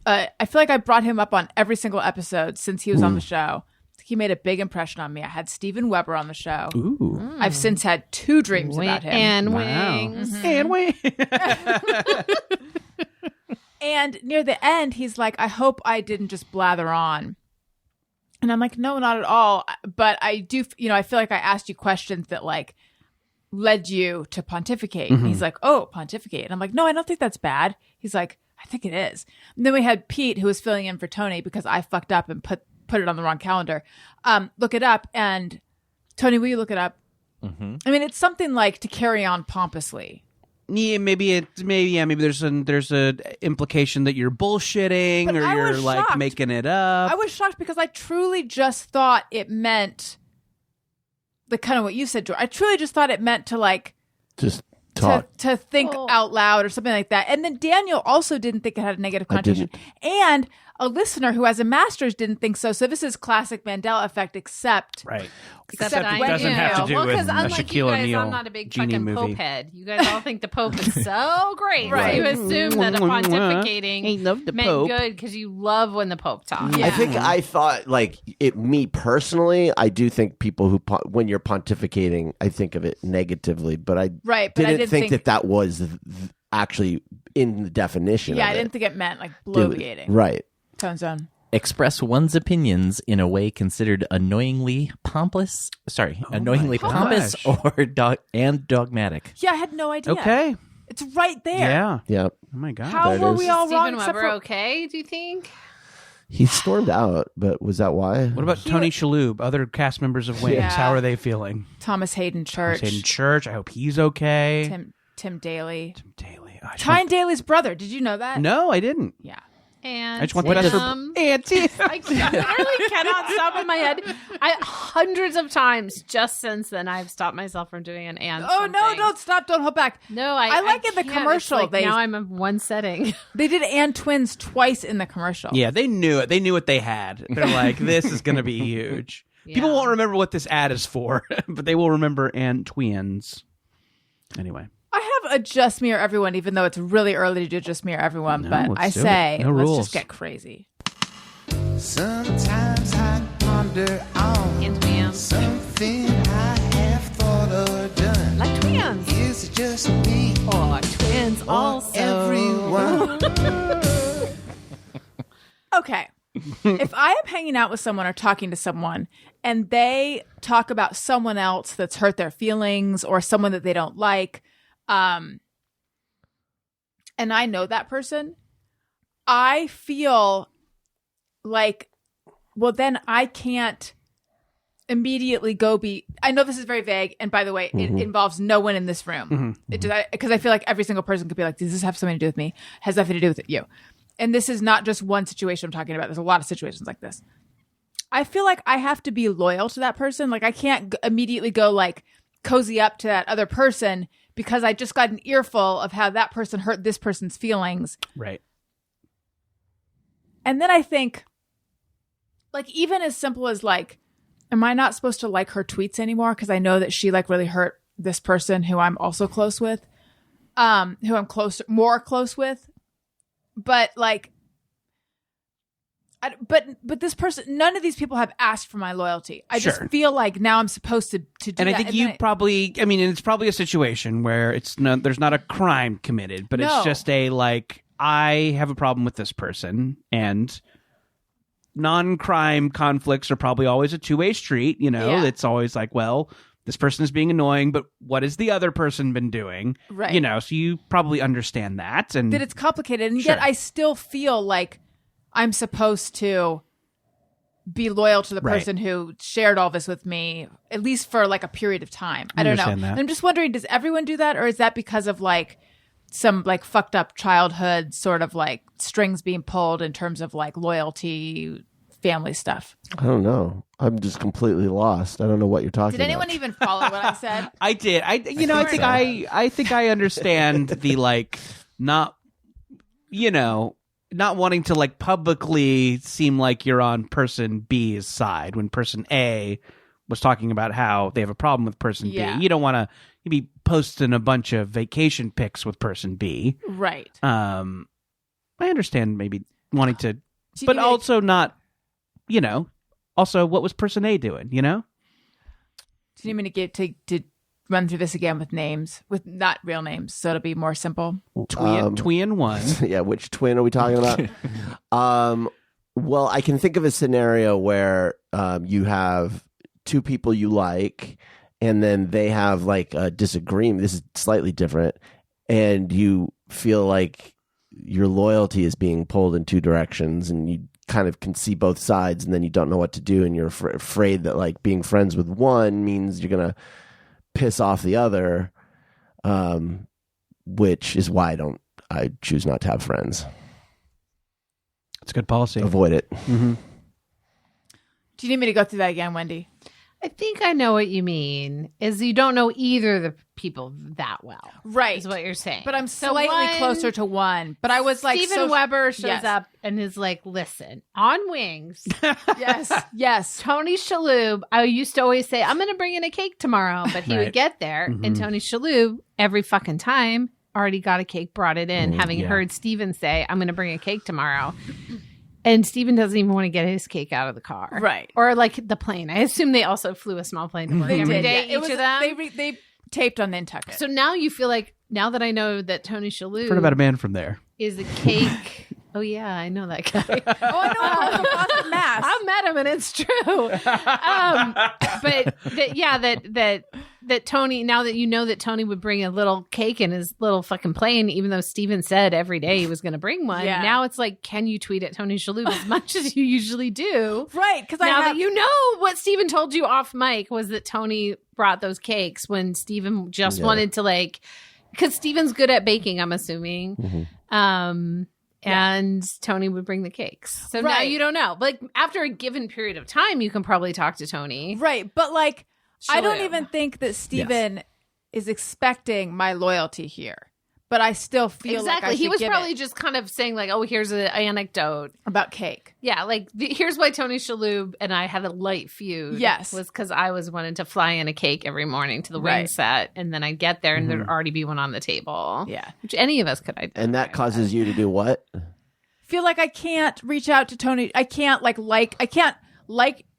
I feel like I brought him up on every single episode since he was on the show. He made a big impression on me. I had Steven Weber on the show. Ooh. I've since had 2 dreams about him. And Wow. wings. And wait. And near the end, he's like, I hope I didn't just blather on. And I'm like, no, not at all. But I do, I feel like I asked you questions that like led you to pontificate. And he's like, oh, pontificate. And I'm like, no, I don't think that's bad. He's like, I think it is. And then we had Pete, who was filling in for Tony because I fucked up and put it on the wrong calendar. Look it up. And Tony, will you look it up? I mean, it's something like to carry on pompously. Yeah, maybe there's a implication that you're bullshitting But or I you're was like shocked. making it up. I was shocked because I truly just thought it meant the kind of what you said, George. I truly just thought it meant to like Just talk. to think out loud or something like that. And then Daniel also didn't think it had a negative connotation. And a listener who has a master's didn't think so. So this is classic Mandela effect, except Right. Except it doesn't have to do well, with because a unlike Shaquille you guys, O'Neal I'm not a big genie fucking movie. Pope head. You guys all think the Pope is so great. Right. So you assume that a pontificating He loved the meant Pope. good because you love when the Pope talks. Yeah. I think I thought like it. Me personally, I do think people who when you're pontificating, I think of it negatively, but I Right, but I didn't think that was actually in the definition. yeah, of I it. didn't think it meant like bloviating. Right. Tone zone. Express one's opinions in a way considered annoyingly pompous. Annoyingly pompous gosh. or and dogmatic. Yeah, I had no idea. Okay. It's right there. Yeah. Yep. Oh my god. How There it were is. we all wrong? Stephen Except Weber for okay, do you think? He stormed out, but was that why? What about Tony Shalhoub? Other cast members of Wings. Yeah. How are they feeling? Thomas Hayden Church. Hayden Church. I hope he's okay. Tim Daly. Tim Daly. Tyne Daly's brother. Did you know that? No, I didn't. Yeah. And I just want the best for Auntie. I literally cannot stop in my head. Hundreds of times just since then, I've stopped myself from doing an and. Oh no! something. Don't stop! Don't hold back. No, I like in the can't. commercial, It's like they- now I'm in one setting. They did and twins twice in the commercial. Yeah, they knew it. They knew what they had. They're like, this is going to be huge. People Yeah. won't remember what this ad is for, but they will remember and twins. Anyway. I have a Just Me or Everyone, even though it's really early to do Just Me or Everyone. No, but let's I do say, it. No let's rules. just get crazy. Sometimes I ponder on And twins. something I have thought or done. Like twins. Is it just me Or twins or also. everyone? Okay. If I am hanging out with someone or talking to someone and they talk about someone else that's hurt their feelings or someone that they don't like, and I know that person, I feel like, well, then I can't immediately go be. I know this is very vague, and by the way, it involves no one in this room. Because I feel like every single person could be like, does this have something to do with me? Has nothing to do with you. And this is not just one situation I'm talking about. There's a lot of situations like this. I feel like I have to be loyal to that person. Like I can't immediately go like cozy up to that other person because I just got an earful of how that person hurt this person's feelings. Right. And then I think, like, even as simple as like, am I not supposed to like her tweets anymore? Because I know that she like really hurt this person who I'm also close with, who I'm more close with. But like, but this person, none of these people have asked for my loyalty. I Sure. just feel like now I'm supposed to do And that. I think then you probably, I mean, it's probably a situation where there's not a crime committed, but No. it's just a like, I have a problem with this person, and non-crime conflicts are probably always a two-way street. You know, Yeah. it's always like, well, this person is being annoying, but what has the other person been doing? Right. You know, so you probably understand that. And that it's complicated, and Sure. yet I still feel like I'm supposed to be loyal to the Right. person who shared all this with me, at least for like a period of time. I don't know. understand that. And I'm just wondering, does everyone do that, or is that because of like some like fucked up childhood sort of like strings being pulled in terms of like loyalty, family stuff? I don't know. I'm just completely lost. I don't know what you're talking Did anyone about. even follow what I said? I did. I think I understand the like not wanting to like publicly seem like you're on person B's side when person A was talking about how they have a problem with person Yeah. B. You don't want to be posting a bunch of vacation pics with person B. Right. I understand maybe wanting to, you but need to- also not, also what was person A doing, Do you need me to get to run through this again with names, with not real names, so it'll be more simple? Twin one. Yeah, which twin are we talking about? Well, I can think of a scenario where you have two people you like, and then they have like a disagreement. This is slightly different, and you feel like your loyalty is being pulled in two directions, and you kind of can see both sides, and then you don't know what to do, and you're afraid that like being friends with one means you're gonna piss off the other, which is why I choose not to have friends. It's good policy. Avoid it. Mm-hmm. Do you need me to go through that again, Wendy? I think I know what you mean. Is you don't know either of the people that well, Right. Is what you're saying. But I'm So slightly one- closer to one. But I was like, Steven Weber shows Yes. up and is like, "Listen, on Wings, yes. Tony Shalhoub. I used to always say I'm going to bring in a cake tomorrow, but he Right. would get there, and Tony Shalhoub every fucking time already got a cake, brought it in, having yeah. heard Steven say, "I'm going to bring a cake tomorrow." And Steven doesn't even want to get his cake out of the car. Right. Or like the plane. I assume they also flew a small plane to work every day, Yeah, each of them. They taped on Nantucket. So now you feel like, now that I know that Tony Heard Shalhoub about a man from there. is a cake. Oh, yeah, I know that guy. I know Boston, Mass. I've met him and it's true. But that Tony, now that you know that Tony would bring a little cake in his little fucking plane, even though Steven said every day he was going to bring one. Yeah. Now it's like, can you tweet at Tony Shalhoub as much as you usually do? Right, because Now that you know what Steven told you off mic was that Tony brought those cakes when Steven just wanted to like, because Steven's good at baking, I'm assuming. And Tony would bring the cakes. So now Right. you don't know. Like after a given period of time, you can probably talk to Tony. Right, but like, I don't Shalhoub. even think that Steven is expecting my loyalty here. But I still feel Exactly. like I He should was give probably it just kind of saying like, oh, here's an anecdote. about cake. Yeah, like here's why Tony Shalhoub and I had a light feud. Yes. Was because I was wanting to fly in a cake every morning to the wing Right. set, and then I'd get there and there'd already be one on the table. Yeah. Which any of us could identify. And that causes you to do what? Feel like I can't reach out to Tony. I can't like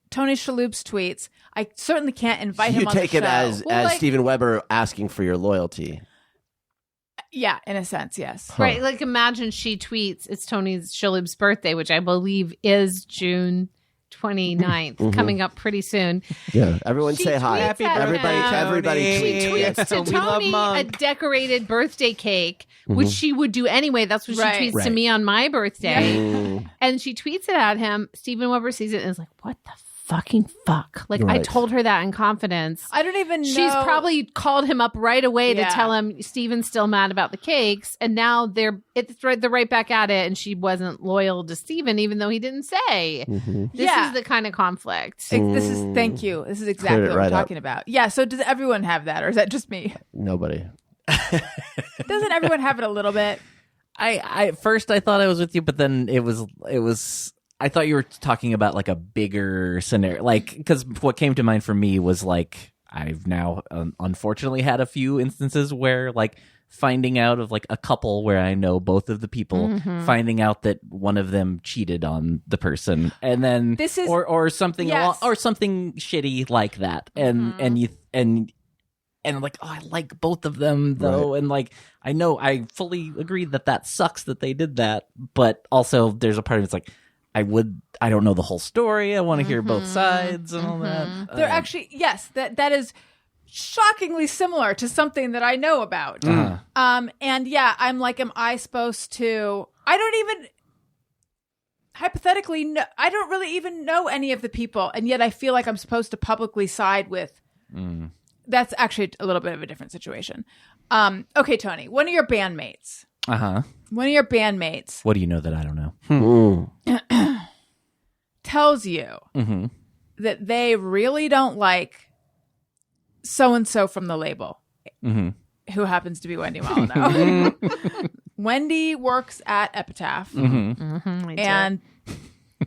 Tony Shalhoub's tweets. I certainly can't invite him You on the take show. it as Well, like- Stephen Weber asking for your loyalty. Yeah, in a sense, yes. Right. Like imagine she tweets, it's Tony Shalhoub's birthday, which I believe is June 29th, coming up pretty soon. Yeah, everyone She say hi. tweets Happy at Everybody, him. everybody She tweet. tweets to We love Tony a Monk. decorated birthday cake, which she would do anyway. That's what Right. she tweets to Right. me on my birthday. Mm, And she tweets it at him. Stephen Weber sees it and is like, what the fucking fuck? Like, I Right. told her that in confidence. I don't even know. She's probably called him up right away Yeah. to tell him Steven's still mad about the cakes, and now they're right back at it, and she wasn't loyal to Steven even though he didn't say. mhm. This Yeah. is the kind of conflict. This is thank you. This is exactly Cleared it what right I'm up. talking about. Yeah. So does everyone have that, or is that just me? Nobody. Doesn't everyone have it a little bit? I at first I thought I was with you, but then it was I thought you were talking about like a bigger scenario, like because what came to mind for me was like I've now unfortunately had a few instances where like finding out of like a couple where I know both of the people, finding out that one of them cheated on the person, and then This is- or something Yes. or something shitty like that, and like, oh, I like both of them though, and like I know I fully agree that sucks that they did that, but also there's a part of it's like I don't know the whole story. I want to hear both sides and all that. They're actually yes. That is shockingly similar to something that I know about. And yeah, I'm like, am I supposed to? I don't even hypothetically know. I don't really even know any of the people, and yet I feel like I'm supposed to publicly side with. That's actually a little bit of a different situation. Okay, Tony, one of your bandmates. One of your bandmates What do you know that I don't know? tells you that they really don't like so and so from the label, who happens to be Wendy Molyneux. Wendy works at Epitaph, and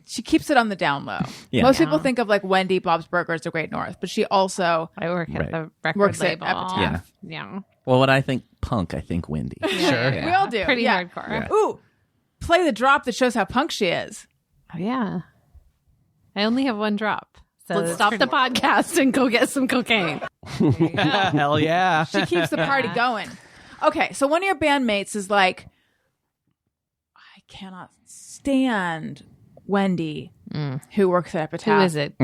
she keeps it on the down low. Yeah. Most people think of like Wendy, Bob's Burgers, or Great North, but she also I work at Right. the record Works at label. Epitaph. Yeah. Well, when I think punk, I think Wendy. Sure. we all do. Pretty yeah. hardcore. Ooh, play the drop that shows how punk she is. Oh, yeah. I only have one drop. So let's That's stop the podcast and go get some cocaine. Hell yeah. She keeps the party going. Okay, so one of your bandmates is like, I cannot stand Wendy, who works at Epitaph. Who is it?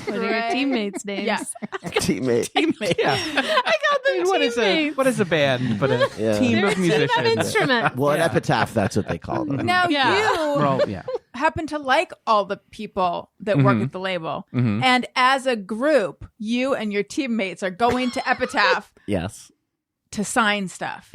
What are your Right. teammates' names? Yeah. Teammate. Yeah. I got them What is a band but a Yeah. team They're of a team musicians? of instruments. Well, at Epitaph, that's what they call them. Now Yeah. you Well, yeah. happen to like all the people that work at the label. And as a group, you and your teammates are going to Epitaph Yes. to sign stuff.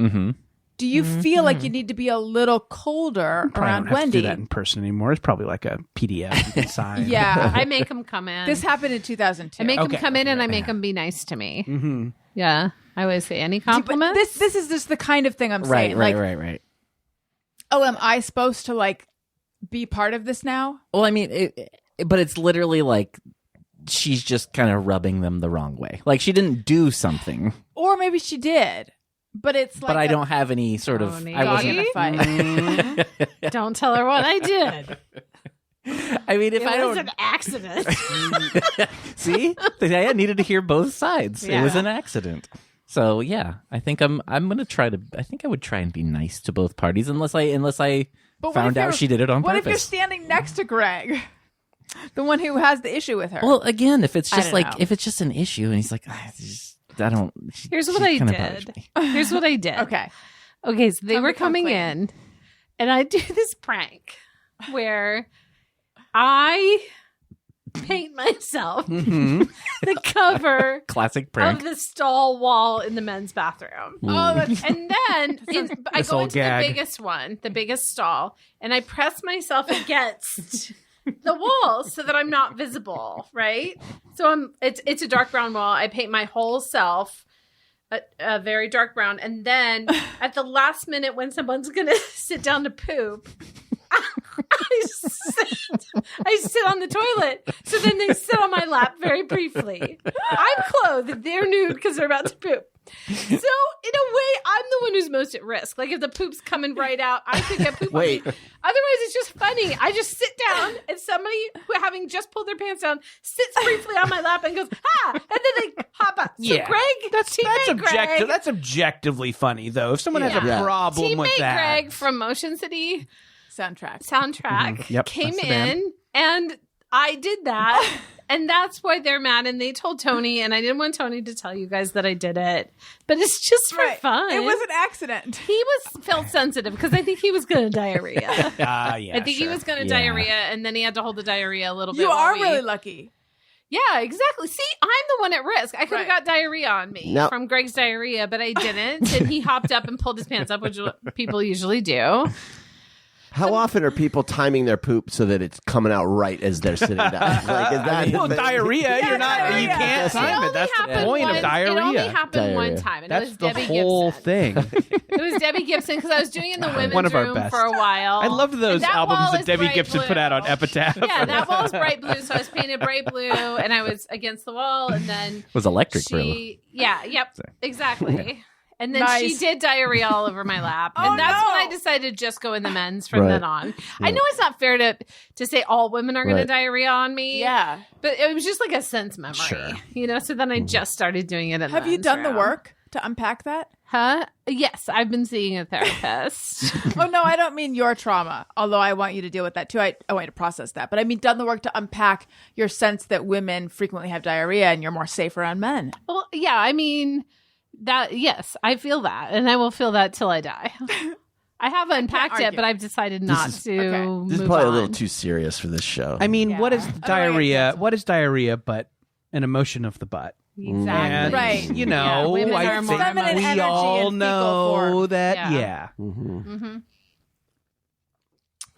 Do you feel like you need to be a little colder Probably around don't have Wendy? to do that in person anymore. It's probably like a PDF you can sign. Yeah. I make him come in. This happened in 2002. I make Okay. him come in and I make him be nice to me. Mm-hmm. Yeah. I always say any compliments. This is just the kind of thing I'm Right, saying. right, like, right. oh, am I supposed to like be part of this now? Well, I mean, but it's literally like she's just kind of rubbing them the wrong way. Like she didn't do something, Or maybe she did. But it's like but I don't have any sort of. Tony. I dog wasn't. in a fight. Don't tell her what I did. I mean, if It I was don't an accident. see, I needed to hear both sides. It was an accident. So yeah, I think I'm gonna try to. I think I would try and be nice to both parties, unless I But what found if out you're- she did it on What purpose. if you're standing next to Greg? The one who has the issue with her. Well, again, if it's I just don't like know. if it's just an issue, and he's like, I don't. Here's she what I kinda bothers did. me. Here's what I did. okay. Okay, so they Time were to come coming clean. in, and I do this prank where I paint myself Mm-hmm. the cover Classic prank. of the stall wall in the men's bathroom. Oh, that's And then I This go old into gag. the biggest one, the biggest stall, and I press myself against the wall so that I'm not visible, right? So it's a dark brown wall. I paint my whole self a very dark brown, and then at the last minute when someone's gonna sit down to poop, I sit on the toilet. So then they sit on my lap very briefly. I'm clothed. They're nude because they're about to poop. So in a way, I'm the one who's most at risk. Like if the poop's coming right out, I could get poop. Wait. On me. Otherwise, it's just funny. I just sit down, and somebody who having just pulled their pants down sits briefly on my lap and goes, "Ah!" And then they hop up. So Yeah. Greg, That's teammate objective. Greg, That's objectively funny, though. If someone has a Yeah. problem with teammate that, Greg from Motion City soundtrack. soundtrack Yep, came that's the band. in, and I did that. And that's why they're mad. And they told Tony, and I didn't want Tony to tell you guys that I did it. But it's just for fun. It was an accident. He felt sensitive because I think he was going to diarrhea. yeah, I think he was going to Yeah. diarrhea, and then he had to hold the diarrhea a little bit. You while are we- really lucky. Yeah, exactly. See, I'm the one at risk. I could have Right. got diarrhea on me No. from Greg's diarrhea, but I didn't. And he hopped up and pulled his pants up, which is what people usually do. How often are people timing their poop so that it's coming out right as they're sitting down? Like, is that well, diarrhea. You're not. diarrhea. You can't It time only it. That's the happened point once- of diarrhea. It only happened one Diarrhea. time. And That's it was the Debbie whole Gibson. thing. It was Debbie Gibson because I was doing it in the women's One of our room best. for a while. I loved those And that albums wall that is Debbie bright Gibson put out on blue. Epitaph. Yeah, that wall was bright blue, so I was painted bright blue, and I was against the wall, and then It was electric for a little. yep, exactly. And then she Nice. did diarrhea all over my lap, Oh, and that's when no. I decided to just go in the men's from Right. then on. I know it's not fair to say all women are going Right. to diarrhea on me, Yeah. but it was just like a sense memory, So then I just started doing it. In Have you men's done the room. work to unpack that? Huh? Yes, I've been seeing a therapist. Oh, no, I don't mean your trauma, although I want you to deal with that too. I want you to process that. But I mean, done the work to unpack your sense that women frequently have diarrhea and you're more safe around men. Well, yeah, I mean that. Yes, I feel that, and I will feel that till I die. I have unpacked it, argue. but I've decided not is- to. okay. Move This is probably on. a little too serious for this show. I mean, what is Yeah. I don't diarrhea? wanna get What is diarrhea but an emotion of the butt? Exactly. And, Right. you Yeah, know, women I are more think feminine we energy all in fecal know form. that. Yeah. Yeah. Mm-hmm.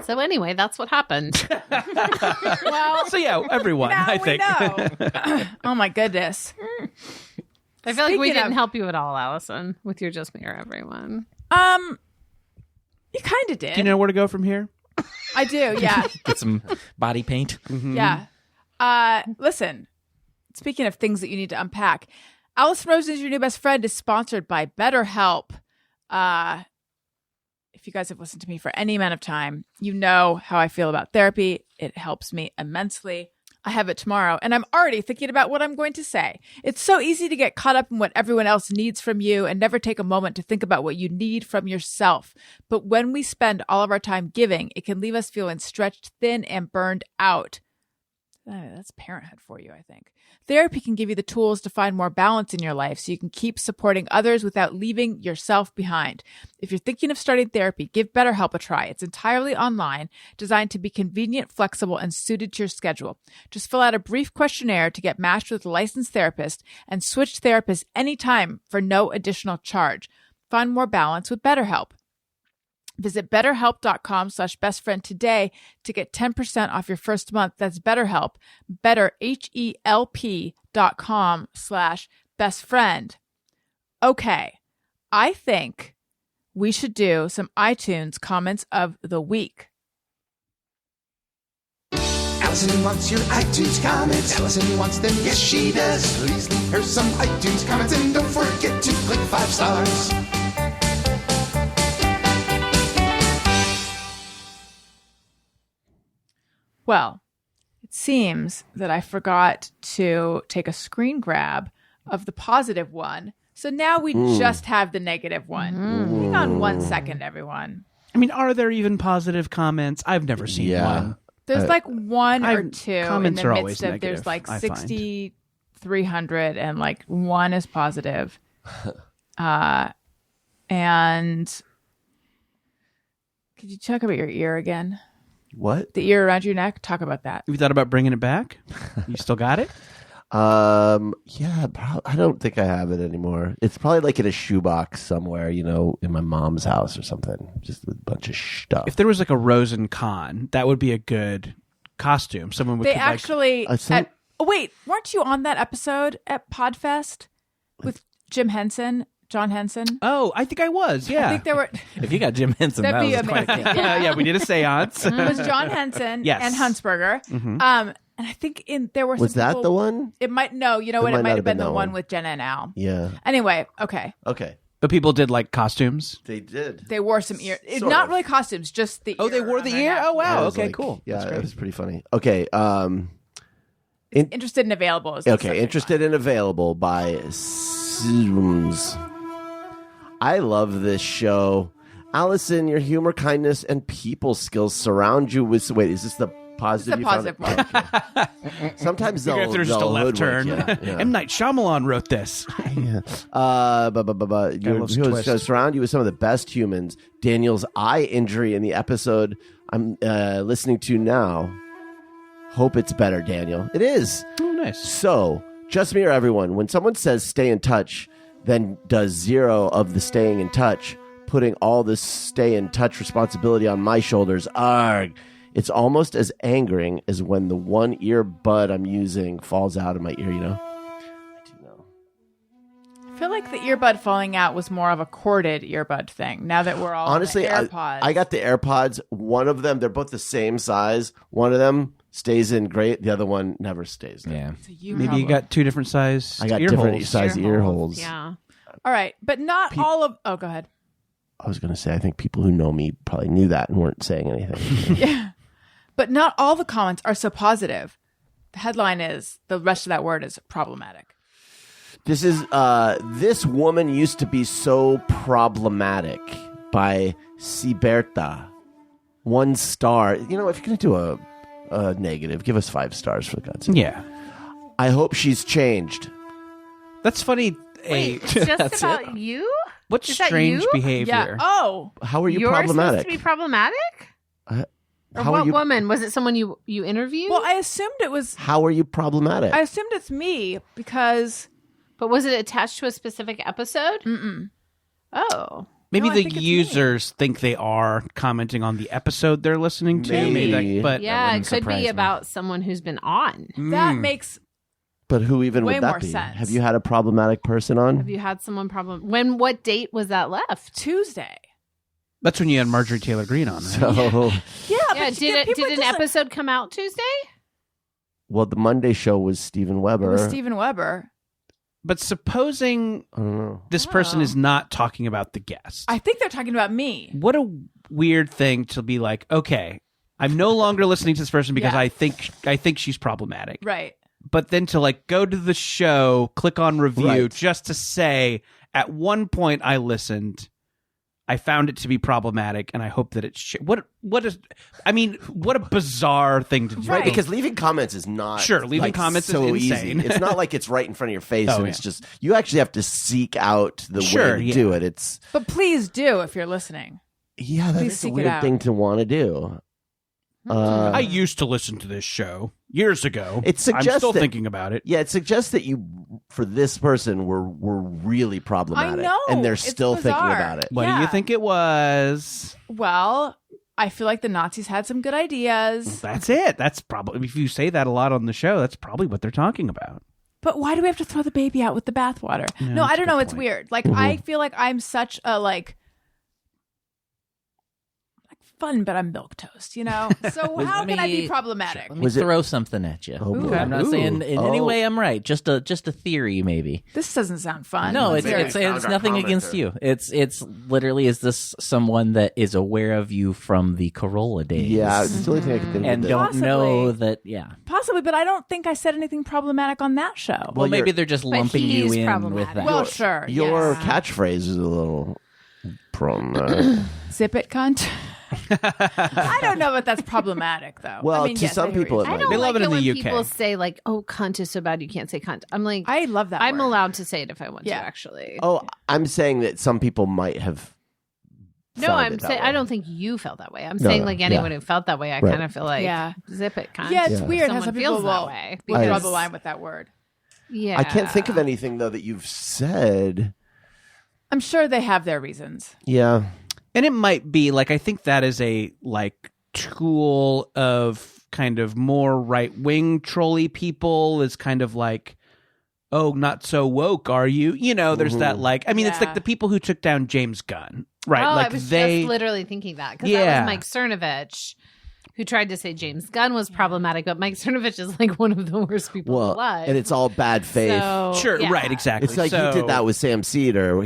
So anyway, that's what happened. Well, So yeah, everyone. now I we think. know. Oh, my goodness. I feel like we Speaking didn't of- help you at all, Allison, with your Just Me or Everyone. You kind of did. Do you know where to go from here? I do, yeah. Get some body paint. Yeah. Listen, speaking of things that you need to unpack, Allison Rosen is Your New Best Friend is sponsored by BetterHelp. If you guys have listened to me for any amount of time, you know how I feel about therapy. It helps me immensely. I have it tomorrow, and I'm already thinking about what I'm going to say. It's so easy to get caught up in what everyone else needs from you and never take a moment to think about what you need from yourself. But when we spend all of our time giving, it can leave us feeling stretched thin and burned out. That's parenthood for you, I think. Therapy can give you the tools to find more balance in your life so you can keep supporting others without leaving yourself behind. If you're thinking of starting therapy, give BetterHelp a try. It's entirely online, designed to be convenient, flexible, and suited to your schedule. Just fill out a brief questionnaire to get matched with a licensed therapist and switch therapists anytime for no additional charge. Find more balance with BetterHelp. Visit betterhelp.com/bestfriend today to get 10% off your first month. That's BetterHelp. BetterHelp.com/bestfriend. Okay, I think we should do some iTunes comments of the week. Allison wants your iTunes comments. Allison wants them, yes she does. Please leave her some iTunes comments and don't forget to click 5 stars. Well, it seems that I forgot to take a screen grab of the positive one. So now we just have the negative one. Hang on 1 second, everyone. I mean, are there even positive comments? I've never seen one. There's like one or two comments in the are midst always of negative, there's like I find. 6,300 and like one is positive. And could you talk about your ear again? What? The ear around your neck? Talk about that. Have you thought about bringing it back? You still got it? Yeah, I don't think I have it anymore. It's probably like in a shoebox somewhere, you know, in my mom's house or something. Just a bunch of stuff. If there was like a Rosen con, that would be a good costume. Someone would They could, actually... some- oh, wait. Weren't you on that episode at Podfest with Jim Henson, John Henson? Oh, I think I was. Yeah. I think there were... If you got Jim Henson, That'd that be was quite amazing. Yeah, we did a seance. It was John Henson Yes. and Huntsberger. And I think there were some Was that people- the one? It might... No, you know It what? It might might not have been that the one one. with Jenna and Al. Yeah. Anyway, okay. Okay. But people did like costumes. They did. They wore some ear... Sort not of. really costumes, just the ear. Oh, they wore around the their ear? neck. Oh, wow. It was Okay, like- cool. Yeah, That's great. it was pretty funny. Okay. Interested and available. Is the Okay, subject interested and available by Sims. I love this show. Allison, your humor, kindness, and people skills surround you with... Wait, is this the positive? It's the you found positive it? Okay. Sometimes You're they'll, gonna have to do just a they'll left turn. hoodwink you. Yeah. M. Night Shyamalan wrote this. Yeah. Your loves heroes twist. surround you with some of the best humans. Daniel's eye injury in the episode I'm listening to now. Hope it's better, Daniel. It is. Oh, nice. So, just me or everyone, when someone says stay in touch, then does zero of the staying in touch, putting all the stay in touch responsibility on my shoulders, arg. It's almost as angering as when the one earbud I'm using falls out of my ear, you know? I do know. I feel like the earbud falling out was more of a corded earbud thing. Now that we're all Honestly, on the AirPods. I got the AirPods. One of them, they're both the same size. One of them stays in great. The other one never stays in. Yeah. It's a you Maybe problem. you got two different size I got ear different holes. size ear holes. Yeah. All right, but not all of... Oh, go ahead. I was going to say, I think people who know me probably knew that and weren't saying anything. Yeah. But not all the comments are so positive. The headline is, the rest of that word is problematic. This is, this woman used to be so problematic by Siberta. 1 star. You know, if you're going to do a negative, give us 5 stars for God's sake. Yeah. I hope she's changed. That's funny. Wait, it's just about you? What Is that strange you? behavior. Yeah. Oh, How are you You're problematic? supposed to be problematic? Or How what are you? woman? Was it someone you interviewed? well, I assumed it was... How are you problematic? I assumed it's me because... But was it attached to a specific episode? Oh. Maybe No, I the think it's me. users think they are commenting on the episode they're listening to. Maybe. but Yeah, it wouldn't could surprise be me. about someone who's been on. That makes... But who even Way would that more be? sense. Have you had a problematic person on? Have you had someone what date was that left? Tuesday. that's when you had Marjorie Taylor Greene on, right? So, Yeah, Yeah, but did people an just- episode come out Tuesday? well, the Monday show was Steven It Weber. was Steven Weber. But supposing I don't know. this person is not talking about the guest. I think they're talking about me. What a weird thing to be like, okay, I'm no longer listening to this person because Yeah. I think she's problematic. Right. But then to like go to the show, click on review Right. just to say at one point I listened, I found it to be problematic, and I hope that it's what a bizarre thing to do. Right, because leaving comments is not Sure, leaving like, comments is so insane. easy. It's not like it's right in front of your face, Oh, and yeah. it's just you actually have to seek out the Sure, way to yeah. do it. It's But please do if you're listening. yeah, Please that's a seek it weird out. thing to want to do. I used to listen to this show years ago. It I'm suggests still that- thinking about it. Yeah, it suggests that you for this person were really problematic. I know. And they're It's still thinking bizarre. about it. What do you think it was? Well, I feel like the Nazis had some good ideas. That's it. That's probably, if you say that a lot on the show, that's probably what they're talking about. But why do we have to throw the baby out with the bathwater? No, I don't know. It's weird. Like, I feel like I'm such a, like fun, but I'm milk toast, you know? So how can I be problematic? Let me throw something at you. boy. I'm not saying in any way I'm right. Just a theory, maybe. This doesn't sound fun. No, Let's hear it's it. nothing against you. It's literally, is this someone that is aware of you from the Corolla days? Yeah, it's the only thing I can think and of. don't know Possibly. that. Yeah. Possibly, but I don't think I said anything problematic on that show. Well, maybe they're just lumping you he's in with problematic. that. Well, sure. Your yes. catchphrase is a little problematic. Zip it, cunt. I don't know if that's problematic, though. Well, I mean, to yes, some I hear people what it you're I might don't They be. love like it in when the UK. people say like, "Oh, cunt is so bad you can't say cunt." I'm like, saying. I love that I'm word. allowed to say it if I want Yeah. to. Actually, Oh, I'm saying that some people might have. no, found I'm it that saying way. I don't think you felt that way. I'm No, saying no, like anyone yeah. who felt that way. I Right. kind of feel like, Yeah. zip it, cunt. Yeah, it's Yeah. weird how Someone some people feels that will way draw because- the line with that word. Yeah, I can't think of anything though that you've said. I'm sure they have their reasons. Yeah. And it might be like, I think that is a like tool of kind of more right wing trolley people, is kind of like, oh, not so woke, are you? You know, there's that like, I mean, it's Yeah. like the people who took down James Gunn, right? Oh, like I was they, just literally thinking that because Yeah. that was Mike Cernovich who tried to say James Gunn was problematic, but Mike Cernovich is like one of the worst people Well, alive. and it's all bad faith. So, sure, yeah. right, exactly. It's like So- he did that with Sam Cedar.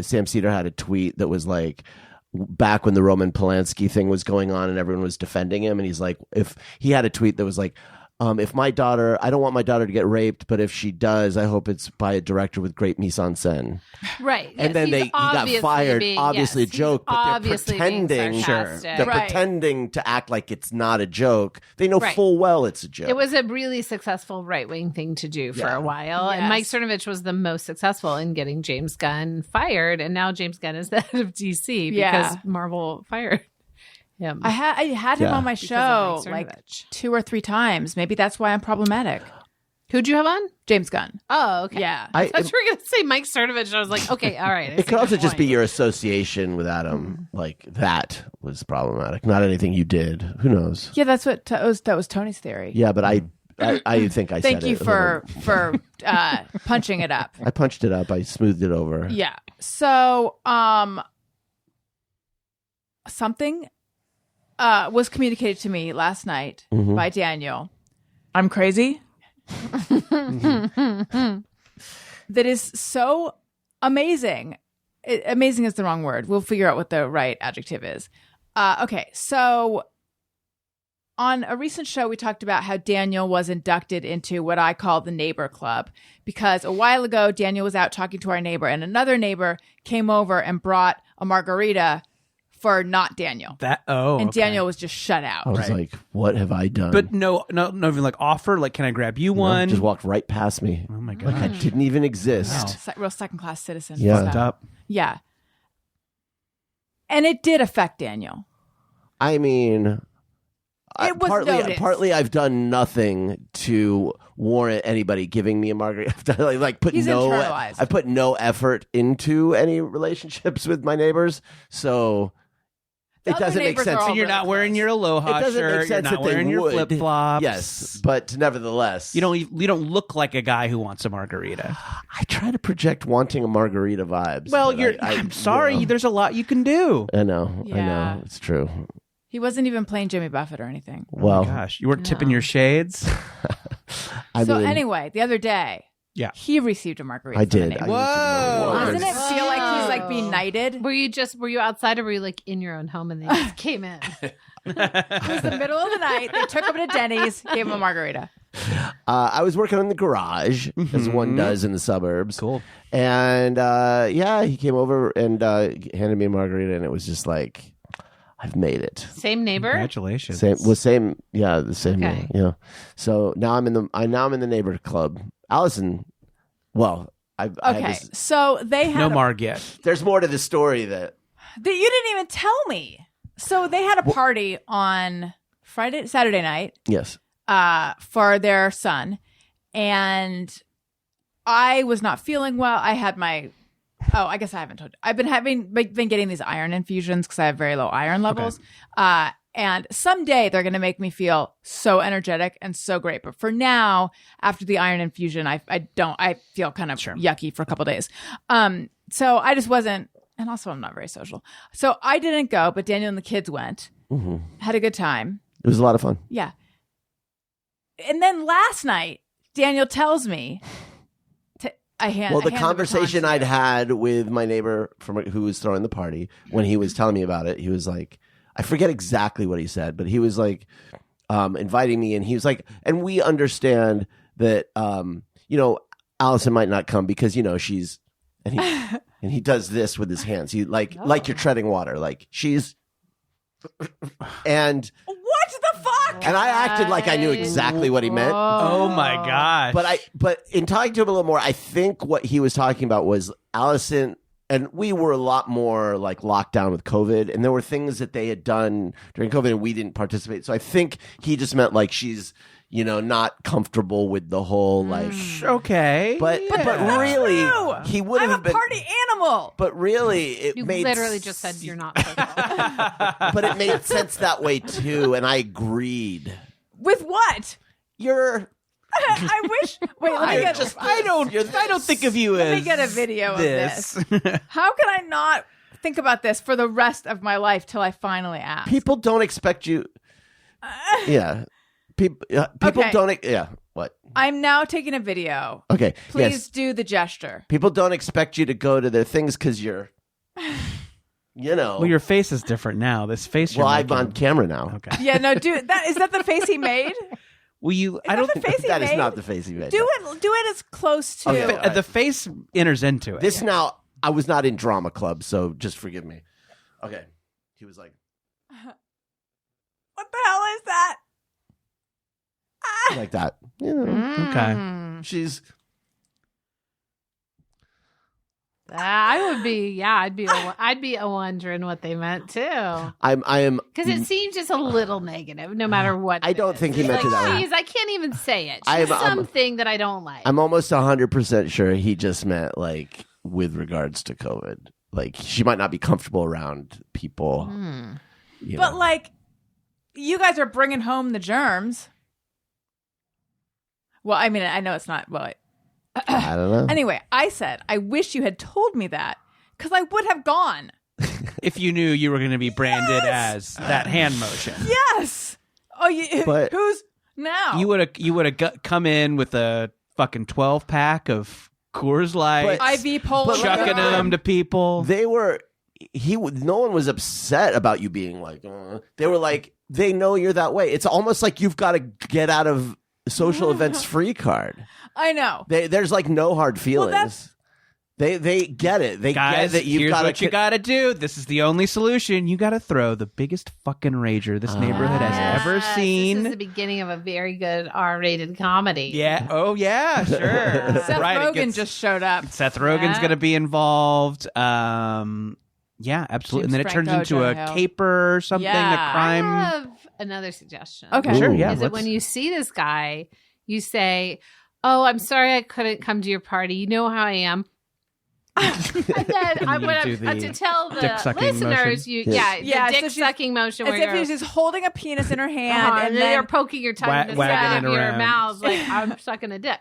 Sam Cedar had a tweet that was like, back when the Roman Polanski thing was going on and everyone was defending him, and he's like, if he had a tweet that was like, if my daughter, I don't want my daughter to get raped, but if she does, I hope it's by a director with great mise en scène. Right. And then he got fired. Obviously a joke, but they're pretending. They're Right. pretending to act like it's not a joke. They know Right. full well it's a joke. It was a really successful right wing thing to do for a while. Yes. And Mike Cernovich was the most successful in getting James Gunn fired. And now James Gunn is the head of DC because Yeah. Marvel fired him. I had him Yeah. on my Because of show Mike like Cernovich. 2 or 3 times. Maybe that's why I'm problematic. Who'd you have on? James Gunn. Oh, okay. Yeah. I thought you were going to say Mike Cernovich. I was like, okay, all right. I It see could your also just be point. your association with Adam. Like that was problematic. Not anything you did. Who knows? Yeah, that's what that was Tony's theory. Yeah, but I think I Thank said you it. for punching it up. I punched it up. I smoothed it over. Yeah. So, something was communicated to me last night Mm-hmm. by Daniel. I'm crazy. That is so amazing. Amazing is the wrong word. We'll figure out what the right adjective is. Okay, so on a recent show, we talked about how Daniel was inducted into what I call the neighbor club, because a while ago, Daniel was out talking to our neighbor, and another neighbor came over and brought a margarita for not Daniel. And okay. Daniel was just shut out. I was like, what have I done? But no, even like offer, like, can I grab you No, one? just walked right past me. Oh my god, Like I didn't even exist. Real second-class citizen. Yeah. fucked up. Yeah. And it did affect Daniel. I mean, It was noticed. partly I've done nothing to warrant anybody giving me a margarita. I've done, like put He's internalized. I put no effort into any relationships with my neighbors, so The it other doesn't make neighbors sense. are all So you're over not the wearing place. your It aloha doesn't shirt. make sense You're not that they wearing your would. flip flops. Yes, but nevertheless, You don't look like a guy who wants a margarita. I try to project wanting a margarita vibes. Well, but I'm sorry. you know. There's a lot you can do. I know, Yeah. it's true. He wasn't even playing Jimmy Buffett or anything. Well, Oh my gosh, you weren't tipping your shades. I So mean, anyway, the other day, Yeah. he received a margarita. I from the did. neighbor. Whoa. Doesn't it feel like he's like being knighted? Were you outside or were you like in your own home and they just came in? It was the middle of the night. They took him to Denny's, gave him a margarita. I was working in the garage, as one does in the suburbs. Cool. And he came over and handed me a margarita, and it was just like, I've made it. Same neighbor? Congratulations. The same. Okay. Yeah. So now I'm in the neighbor club. Allison, well, I have Okay, this, so they had No marg yet. there's more to the story that that you didn't even tell me. So they had a party on Saturday night yes. for their son, and I was not feeling well. I had my, I guess I haven't told you. I've been getting these iron infusions because I have very low iron levels. And someday they're going to make me feel so energetic and so great. But for now, after the iron infusion, I feel kind of yucky for a couple days. So I just wasn't, and also I'm not very social. So I didn't go, but Daniel and the kids went, had a good time. It was a lot of fun. Yeah. And then last night, Daniel tells me, the conversation I'd had with my neighbor who was throwing the party, when he was telling me about it, he was like, I forget exactly what he said, but he was like inviting me, and he was like, and we understand that, Allison might not come because, she's, and he does this with his hands. He like you're treading water, like she's, and what the fuck? And I acted like I knew exactly what he meant. Oh my gosh. But in talking to him a little more, I think what he was talking about was Allison, and we were a lot more like locked down with COVID, and there were things that they had done during COVID and we didn't participate. So I think he just meant like she's, not comfortable with the whole like okay. But really he would have been a party animal. But really you literally just said you're not social. But it made sense that way too, and I agreed. With what? I wish. Wait, let me get. I don't think of you as. Let me get a video this. of this. How can I not think about this for the rest of my life till I finally ask? People don't expect you. Yeah. People okay. don't. Yeah. What? I'm now taking a video. Okay. Please do the gesture. People don't expect you to go to their things because you're. Well, your face is different now. This face. Well, I'm on camera now. Okay. Yeah. No. Is that the face he made? Well, I don't think that is not the face he made. Do it as close to. Okay. The face enters into it. This now. I was not in drama club, so just forgive me. Okay. He was like, "What the hell is that?" Like that. Okay. She's. I would be, I'd be wondering what they meant too. I am because it seems just a little negative, no matter what. I don't think he meant it that way. Geez, I can't even say it. She's something that I don't like. I'm almost 100% sure he just meant like with regards to COVID, like she might not be comfortable around people. But like, you guys are bringing home the germs. Well, I mean, I know it's not. Well, I don't know. Anyway, I said, I wish you had told me that because I would have gone. If you knew you were going to be branded as that hand motion. Yes. Oh, who's now? You would have come in with a fucking 12-pack of Coors Light, IV Polo, chucking them to people. No one was upset about you being like. They were like, they know you're that way. It's almost like you've got to get out of social events free card. I know. There's like no hard feelings. They get it. They Guys, get that you've here's got what you got to do. This is the only solution. You got to throw the biggest fucking rager this neighborhood has ever seen. This is the beginning of a very good R-rated comedy. Yeah. Oh yeah. Sure. Seth right, Rogen just showed up. Seth Rogen's going to be involved. Yeah, absolutely. And then it turns into a caper or something, a crime. I have another suggestion. Okay. Sure, yeah. Is it when you see this guy, you say, "Oh, I'm sorry I couldn't come to your party. You know how I am." And then I'm going to tell the listeners, the dick-sucking motion. As if he's just holding a penis in her hand. And then you're poking your tongue in the side of your mouth like, I'm sucking a dick.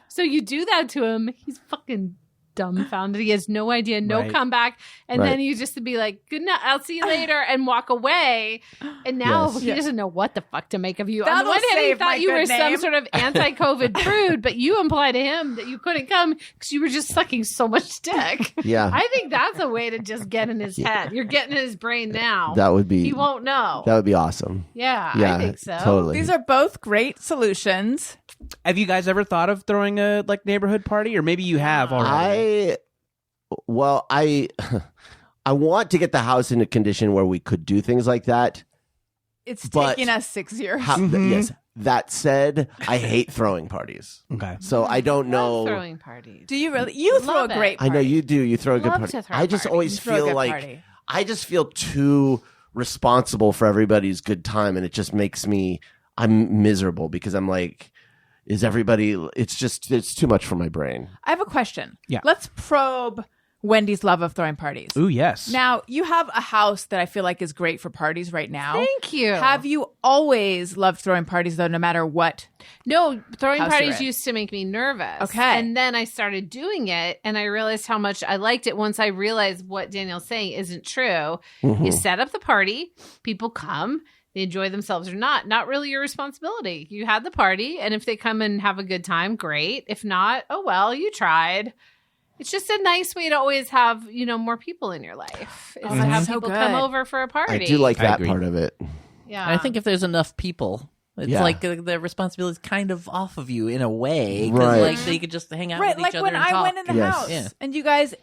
So you do that to him. He's fucking dumbfounded. He has no idea, no comeback. And then you just be like, good night, I'll see you later, and walk away. And now he doesn't know what the fuck to make of you. On the one hand, he thought you were some sort of anti-COVID prude, but you imply to him that you couldn't come because you were just sucking so much dick. Yeah. I think that's a way to just get in his head. You're getting in his brain now. That would be. He won't know. That would be awesome. Yeah, I think so. Totally. These are both great solutions. Have you guys ever thought of throwing a neighborhood party, or maybe you have already? I want to get the house in a condition where we could do things like that. It's taking us 6 years. Yes. That said, I hate throwing parties. Okay. So I don't know. Throwing parties. Do you really? You throw a great party. I know you do. You throw a good Love party. to throw a I just party. always feel like I just feel too responsible for everybody's good time, and it just makes me I'm miserable because I'm like, Is everybody? It's too much for my brain. I have a question. Yeah. Let's probe Wendy's love of throwing parties. Ooh, yes. Now, you have a house that I feel like is great for parties right now. Thank you. Have you always loved throwing parties, though, no matter what? No, throwing House parties you're in. used to make me nervous. Okay. And then I started doing it, and I realized how much I liked it once I realized what Daniel's saying isn't true. You set up the party, people come, they enjoy themselves or not really your responsibility. You had the party, and if they come and have a good time, great. If not, oh well, you tried. It's just a nice way to always have, more people in your life. Is to have so people good. come over for a party. I do like I that agree. part of it. Yeah. And I think if there's enough people, it's Yeah. like the responsibility is kind of off of you in a way. 'Cause, Right. like they could just hang out Right, with like each other when and I talk. went in the Yes. house Yeah. and you guys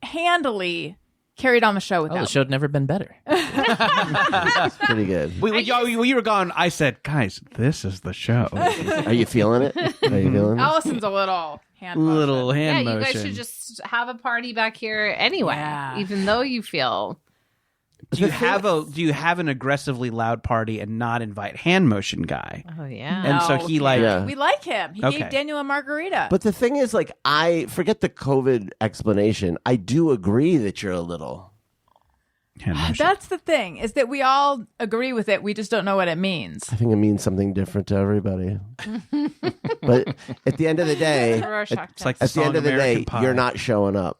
handily carried on the show without Oh, the show had never been better. It's pretty good. When you were gone, I said, guys, this is the show. Are you feeling it? Are you feeling it? Allison's a little hand motion. Little Yeah, hand you motion. guys should just have a party back here anyway, Yeah. even though you feel. Do you have an aggressively loud party and not invite hand motion guy? Oh yeah. And so No, he like Yeah. We like him. He Okay. gave Daniel a margarita. But the thing is, like, I forget the COVID explanation. I do agree that you're a little. hand motion. That's the thing, is that we all agree with it. We just don't know what it means. I think it means something different to everybody. But at the end of the day, It's like at the end of the American day, Pie. you're not showing up.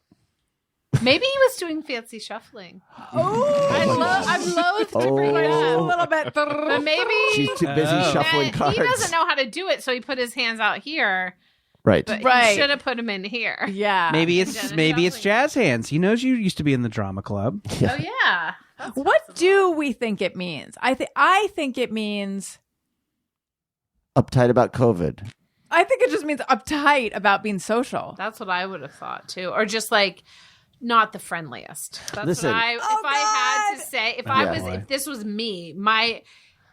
Maybe he was doing fancy shuffling. I'm loath to bring it up a little bit. But maybe She's too busy shuffling and cards. he doesn't know how to do it, so he put his hands out here. Right. But Right. he should have put them in here. Yeah. Maybe Dennis it's Shuffling. jazz hands. He knows you used to be in the drama club. Oh yeah. What do we think it means? I think it means. Uptight about COVID. I think it just means uptight about being social. That's what I would have thought too, or just like not the friendliest. That's Listen. what I. If Oh, I had to God! say, Yeah. if this was me,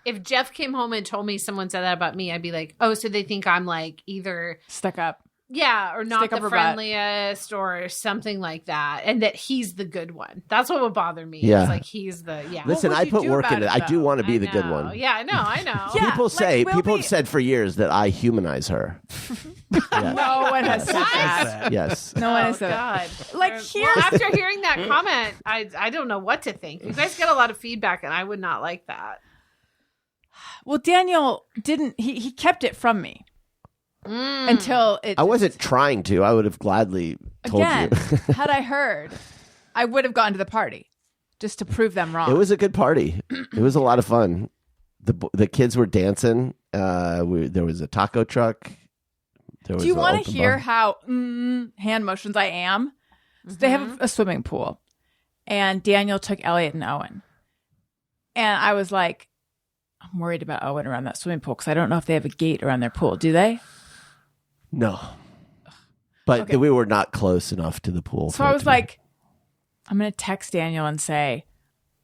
if Jeff came home and told me someone said that about me, I'd be like, oh, so they think I'm like either. Stuck up. Yeah, or not Stick up the her butt. friendliest or something like that. And that he's the good one. That's what would bother me. Yeah. It's like he's the, Listen, would I you put do work about into it. it, I do though? want to be the good know. one. Yeah, I know. Yeah. People say, like, people we'll have said for years that I humanize her. Yes. No one has said that. Yes. No one Oh, has said God. that. Like here. Well, after hearing that comment, I don't know what to think. You guys get a lot of feedback, and I would not like that. Well, Daniel didn't. He kept it from me until it. I wasn't trying to. I would have gladly told Again, you. had I heard, I would have gone to the party just to prove them wrong. It was a good party. It was a lot of fun. The kids were dancing. There was a taco truck. There was Do you an want open to hear bar. how hand motions I am? So they have a swimming pool, and Daniel took Elliot and Owen, and I was like, I'm worried about Owen around that swimming pool because I don't know if they have a gate around their pool. Do they? No. But Okay. we were not close enough to the pool. So for I it was to be- like, I'm going to text Daniel and say,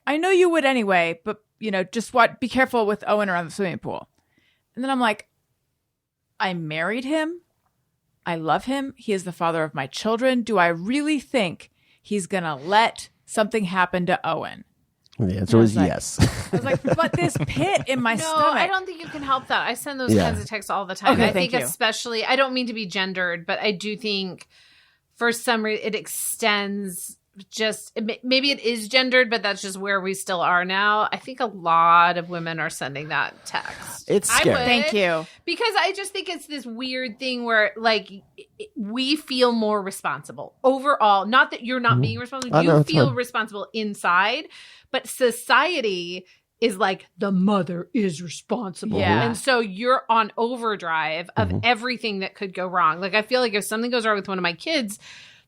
I know you would anyway, but just be careful with Owen around the swimming pool. And then I'm like, I married him. I love him. He is the father of my children. Do I really think he's going to let something happen to Owen? the answer was like- yes. I was like, but this pit in my No, stomach. I don't think you can help that. I send those Yeah. kinds of texts all the time. Okay, I thank think you. especially, I don't mean to be gendered, but I do think for some reason it extends maybe it is gendered, but that's just where we still are now. I think a lot of women are sending that text. It's I scary. would, Thank you. because I just think it's this weird thing where like we feel more responsible overall. Not that you're not being responsible. Oh, You no, it's feel fine. responsible inside, but society is like the mother is responsible. Yeah. And so you're on overdrive of everything that could go wrong. Like I feel like if something goes wrong with one of my kids,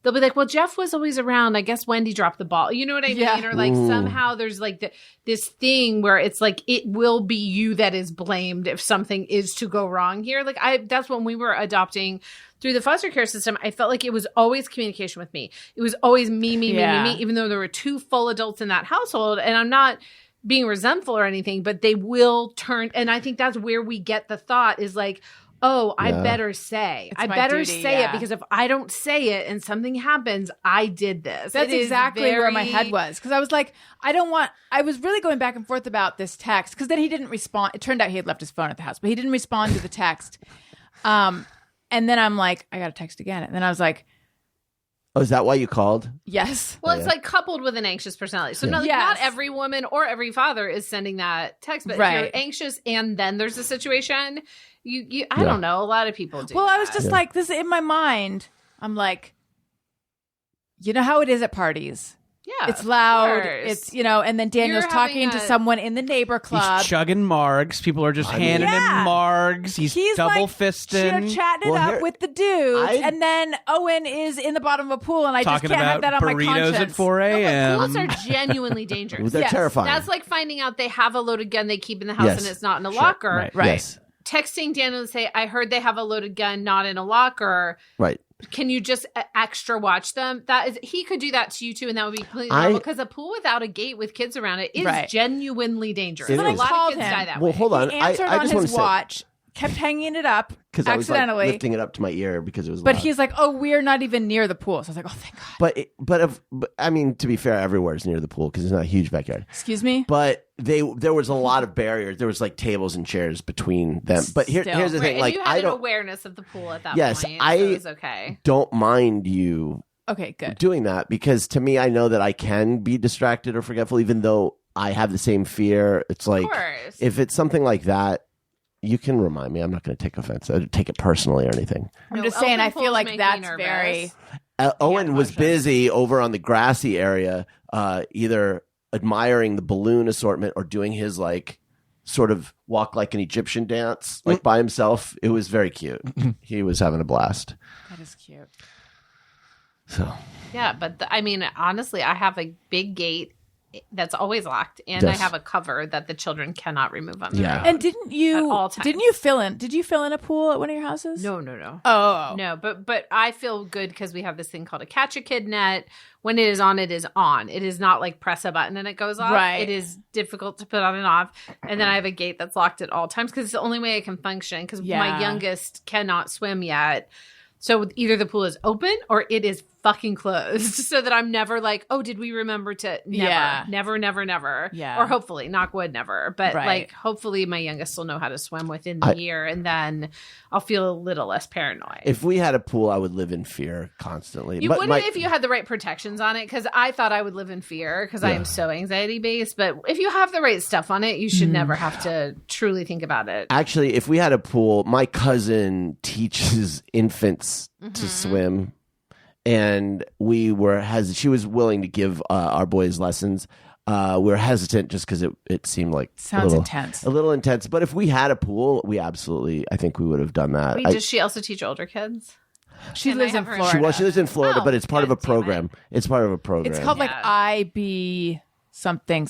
they'll be like, well, Jeff was always around. I guess Wendy dropped the ball. You know what I mean? Yeah. Or like somehow there's like this thing where it's like, it will be you that is blamed if something is to go wrong here. Like that's when we were adopting through the foster care system. I felt like it was always communication with me. It was always me, even though there were two full adults in that household. And I'm not being resentful or anything, but they will turn. And I think that's where we get the thought is like, oh, I better say. It's I my better duty, say yeah. it because if I don't say it and something happens, I did this. That's It is exactly where my very- head was. Because I was like, I was really going back and forth about this text. Because then he didn't respond. It turned out he had left his phone at the house, but he didn't respond to the text. And then I'm like, I got to text again. And then I was like, Oh, is that why you called? yes. Well, it's like coupled with an anxious personality. So not Yes. every woman or every father is sending that text, but if you're anxious and then there's a situation, I don't know. A lot of people do. Well, I was just like, this in my mind. I'm like, you know how it is at parties. Yeah, It's loud. of course. It's, and then Daniel's You're talking having to a- someone in the neighbor club. He's chugging margs. People are just handing him margs. He's double like, fisting. chatting it Well, up here- with the dudes. And then Owen is in the bottom of a pool, and I just Talking can't have about that on my burritos conscience. at 4 a.m. Pools are genuinely dangerous. They're terrifying. That's like finding out they have a loaded gun they keep in the house Yes. and it's not in a Sure. locker. Right. Yes. Texting Daniel and say, I heard they have a loaded gun not in a locker. Right. Can you just extra watch them? That is, he could do that to you too, and that would be completely normal. Because a pool without a gate with kids around it is genuinely dangerous. It A is. lot Called of kids him. die that Well, way. hold on. He answered I on just want his to say, watch, kept hanging it up because I was like accidentally. lifting it up to my ear because it was But loud. he's like, oh, we're not even near the pool. So I was like, oh, thank God. But I mean, to be fair, everywhere is near the pool because it's not a huge backyard. Excuse me? But there was a lot of barriers. There was like tables and chairs between them. But here's the Right, thing: and like you had I an don't awareness of the pool at that Yes, point. I- so it was okay. don't mind you Okay, good. doing that because to me, I know that I can be distracted or forgetful, even though I have the same fear. It's like Of course. if it's something like that, you can remind me. I'm not going to take offense. I don't take it personally or anything. I'm No, just saying, open I feel pools like make me that's nervous. very. Owen was busy over on the grassy area, either admiring the balloon assortment or doing his like sort of walk like an Egyptian dance, like by himself. It was very cute. He was having a blast. That is cute. So Yeah, but I mean, honestly, I have a big gate that's always locked, and Yes. I have a cover that the children cannot remove on their Yeah. own. And didn't you? At all times. Didn't you fill in? Did you fill in a pool at one of your houses? No, no, no. Oh, No, but I feel good because we have this thing called a catch a kid net. When it is on, it is on. It is not like press a button and it goes off. Right. It is difficult to put on and off. And then I have a gate that's locked at all times because it's the only way I can function because Yeah. my youngest cannot swim yet. So either the pool is open or it is fucking closed so that I'm never like, oh, did we remember to never. Yeah. Or hopefully, knock wood, never. But Right. like, hopefully my youngest will know how to swim within the year and then I'll feel a little less paranoid. if we had a pool, I would live in fear constantly. You But wouldn't my- if you had the right protections on it, because I thought I would live in fear because I am so anxiety based. But if you have the right stuff on it, you should never have to truly think about it. Actually, if we had a pool, my cousin teaches infants to swim, and we were she was willing to give our boys lessons. We were hesitant just because it seemed like Sounds intense. a little intense. But if we had a pool, we absolutely, I think we would have done that. Wait, does she also teach older kids? She Can I lives in have her- Florida. she lives in Florida, Oh, but it's part of a God damn it. program. It's part of a program. It's called like Yeah. IB something.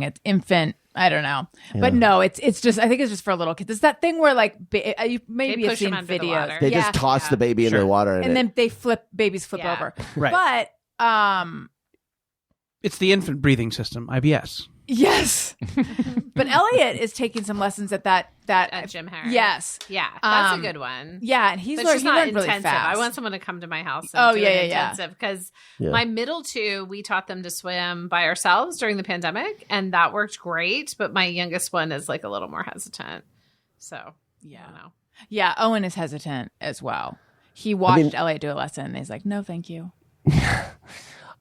It's infant. I don't know, but no, it's just. I think it's just for little kids. It's that thing where like you maybe They have push seen them under the videos. water. They Yeah. just toss the baby into the water, and then they babies flip Yeah. over. Right. But It's the infant breathing system, IBS. yes, but Elliot is taking some lessons at that At Jim Harris. Yes, Yeah, that's a Um, good one. yeah, and he's But learned, she's he not learned really intensive. fast. I want someone to come to my house. Oh, And do yeah, an yeah. intensive because Yeah. my middle two, we taught them to swim by ourselves during the pandemic, and that worked great. But my youngest one is like a little more hesitant. So Yeah. I don't know. Yeah, Owen is hesitant as well. He watched Elliot do a lesson, and he's like, "No, thank you."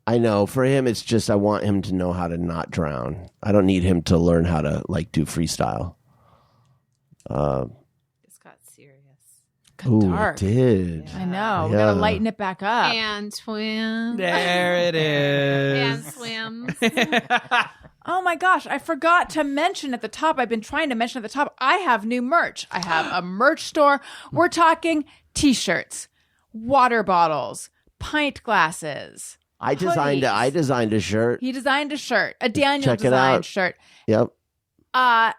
I know for him, it's just I want him to know how to not drown. I don't need him to learn how to like do freestyle. It's got serious. Ooh, dark. it did. I know. Yeah. We're gonna lighten it back up. And swim. There it And is. swims. Oh my gosh, I forgot to mention at the top. I've been trying to mention at the top. I have new merch. I have a merch store. We're talking t-shirts, water bottles, pint glasses. I designed a shirt. He designed a shirt, a Daniel Check it out. designed shirt. Yep.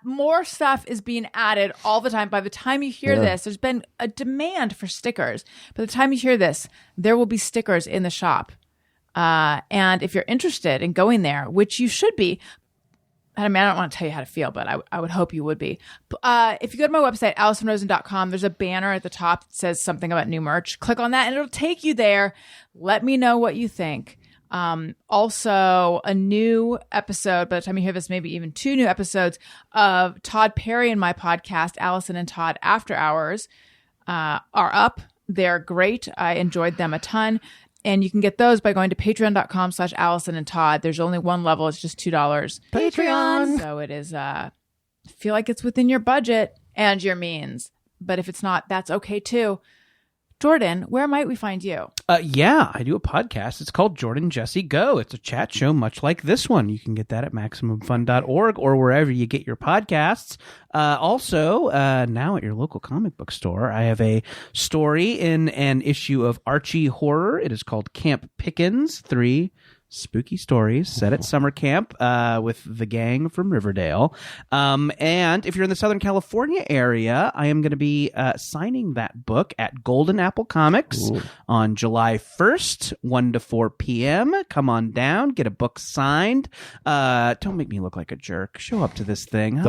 More stuff is being added all the time. By the time you hear this, there's been a demand for stickers. By the time you hear this, there will be stickers in the shop. And if you're interested in going there, which you should be, I mean, I don't want to tell you how to feel, but I would hope you would be. If you go to my website, AllisonRosen.com, there's a banner at the top that says something about new merch. Click on that and it'll take you there. Let me know what you think. Also, a new episode, by the time you hear this, maybe even 2 new episodes of Todd Perry and my podcast, Allison and Todd After Hours. are up. They're great. I enjoyed them a ton. And you can get those by going to patreon.com/Allison and Todd. There's only one level. It's just $2. Patreon. So it is, feel like it's within your budget and your means. But if it's not, that's okay too. Jordan, where might we find you? Yeah, I do a podcast. It's called Jordan Jesse Go. It's a chat show much like this one. You can get that at MaximumFun.org or wherever you get your podcasts. Also, now at your local comic book store, I have a story in an issue of Archie Horror. It is called Camp Pickens 3 Spooky Stories set at summer camp with the gang from Riverdale. And if you're in the Southern California area, I am going to be signing that book at Golden Apple Comics on July 1st, 1 to 4 p.m. Come on down, get a book signed. Don't make me look like a jerk. Show up to this thing. You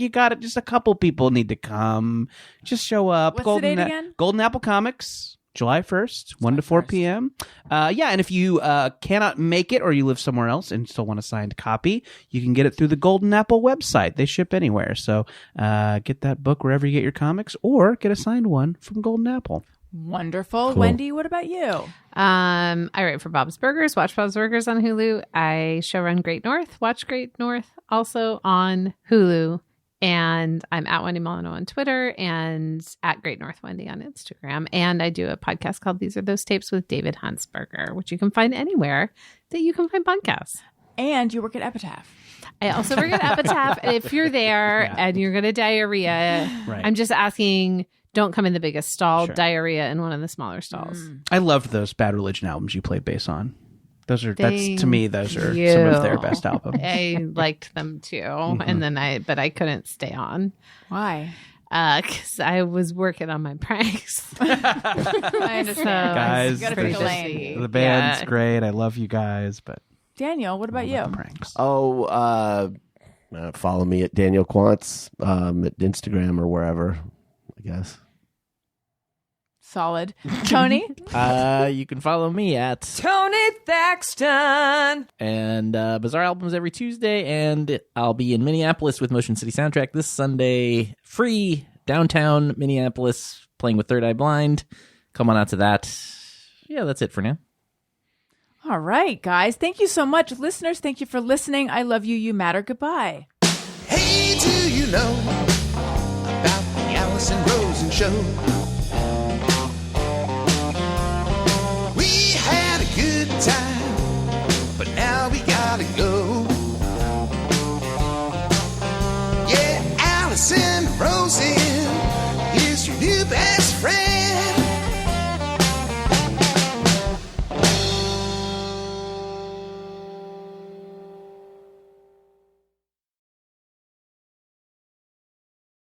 got it. Just a couple people need to come. Just show up. What's the date again? Golden Apple Comics. July 1st, 1 to 4 p.m. And if you cannot make it or you live somewhere else and still want a signed copy, you can get it through the Golden Apple website. They ship anywhere. So get that book wherever you get your comics or get a signed one from Golden Apple. Wonderful. Cool. Wendy, what about you? I write for Bob's Burgers. Watch Bob's Burgers on Hulu. I showrun Great North. Watch Great North also on Hulu. And I'm at Wendy Molyneux on Twitter and at Great North Wendy on Instagram. And I do a podcast called These Are Those Tapes with David Huntsberger, which you can find anywhere that you can find podcasts. And you work at Epitaph. I also work at Epitaph. And if you're there and you're going to diarrhea, I'm just asking, don't come in the biggest stall, diarrhea in one of the smaller stalls. I loved those Bad Religion albums you played bass on. Those are Thank some of you. their best albums. I liked them too. And then but I couldn't stay on. Why? Because I was working on my pranks. I understand. Guys, you gotta pick a lane. the band's great. I love you guys, but Daniel, what about you? Pranks. Oh, follow me at Daniel Quantz at Instagram or wherever, I guess. Solid. Tony? You can follow me at Tony Thaxton. And Bizarre Albums every Tuesday. And I'll be in Minneapolis with Motion City Soundtrack this Sunday. Free downtown Minneapolis, playing with Third Eye Blind. Come on out to that. Yeah, that's it for now. All right, guys. Thank you so much. Listeners, thank you for listening. I love you. You matter. Goodbye. Hey, do you know about the Allison Rosen show?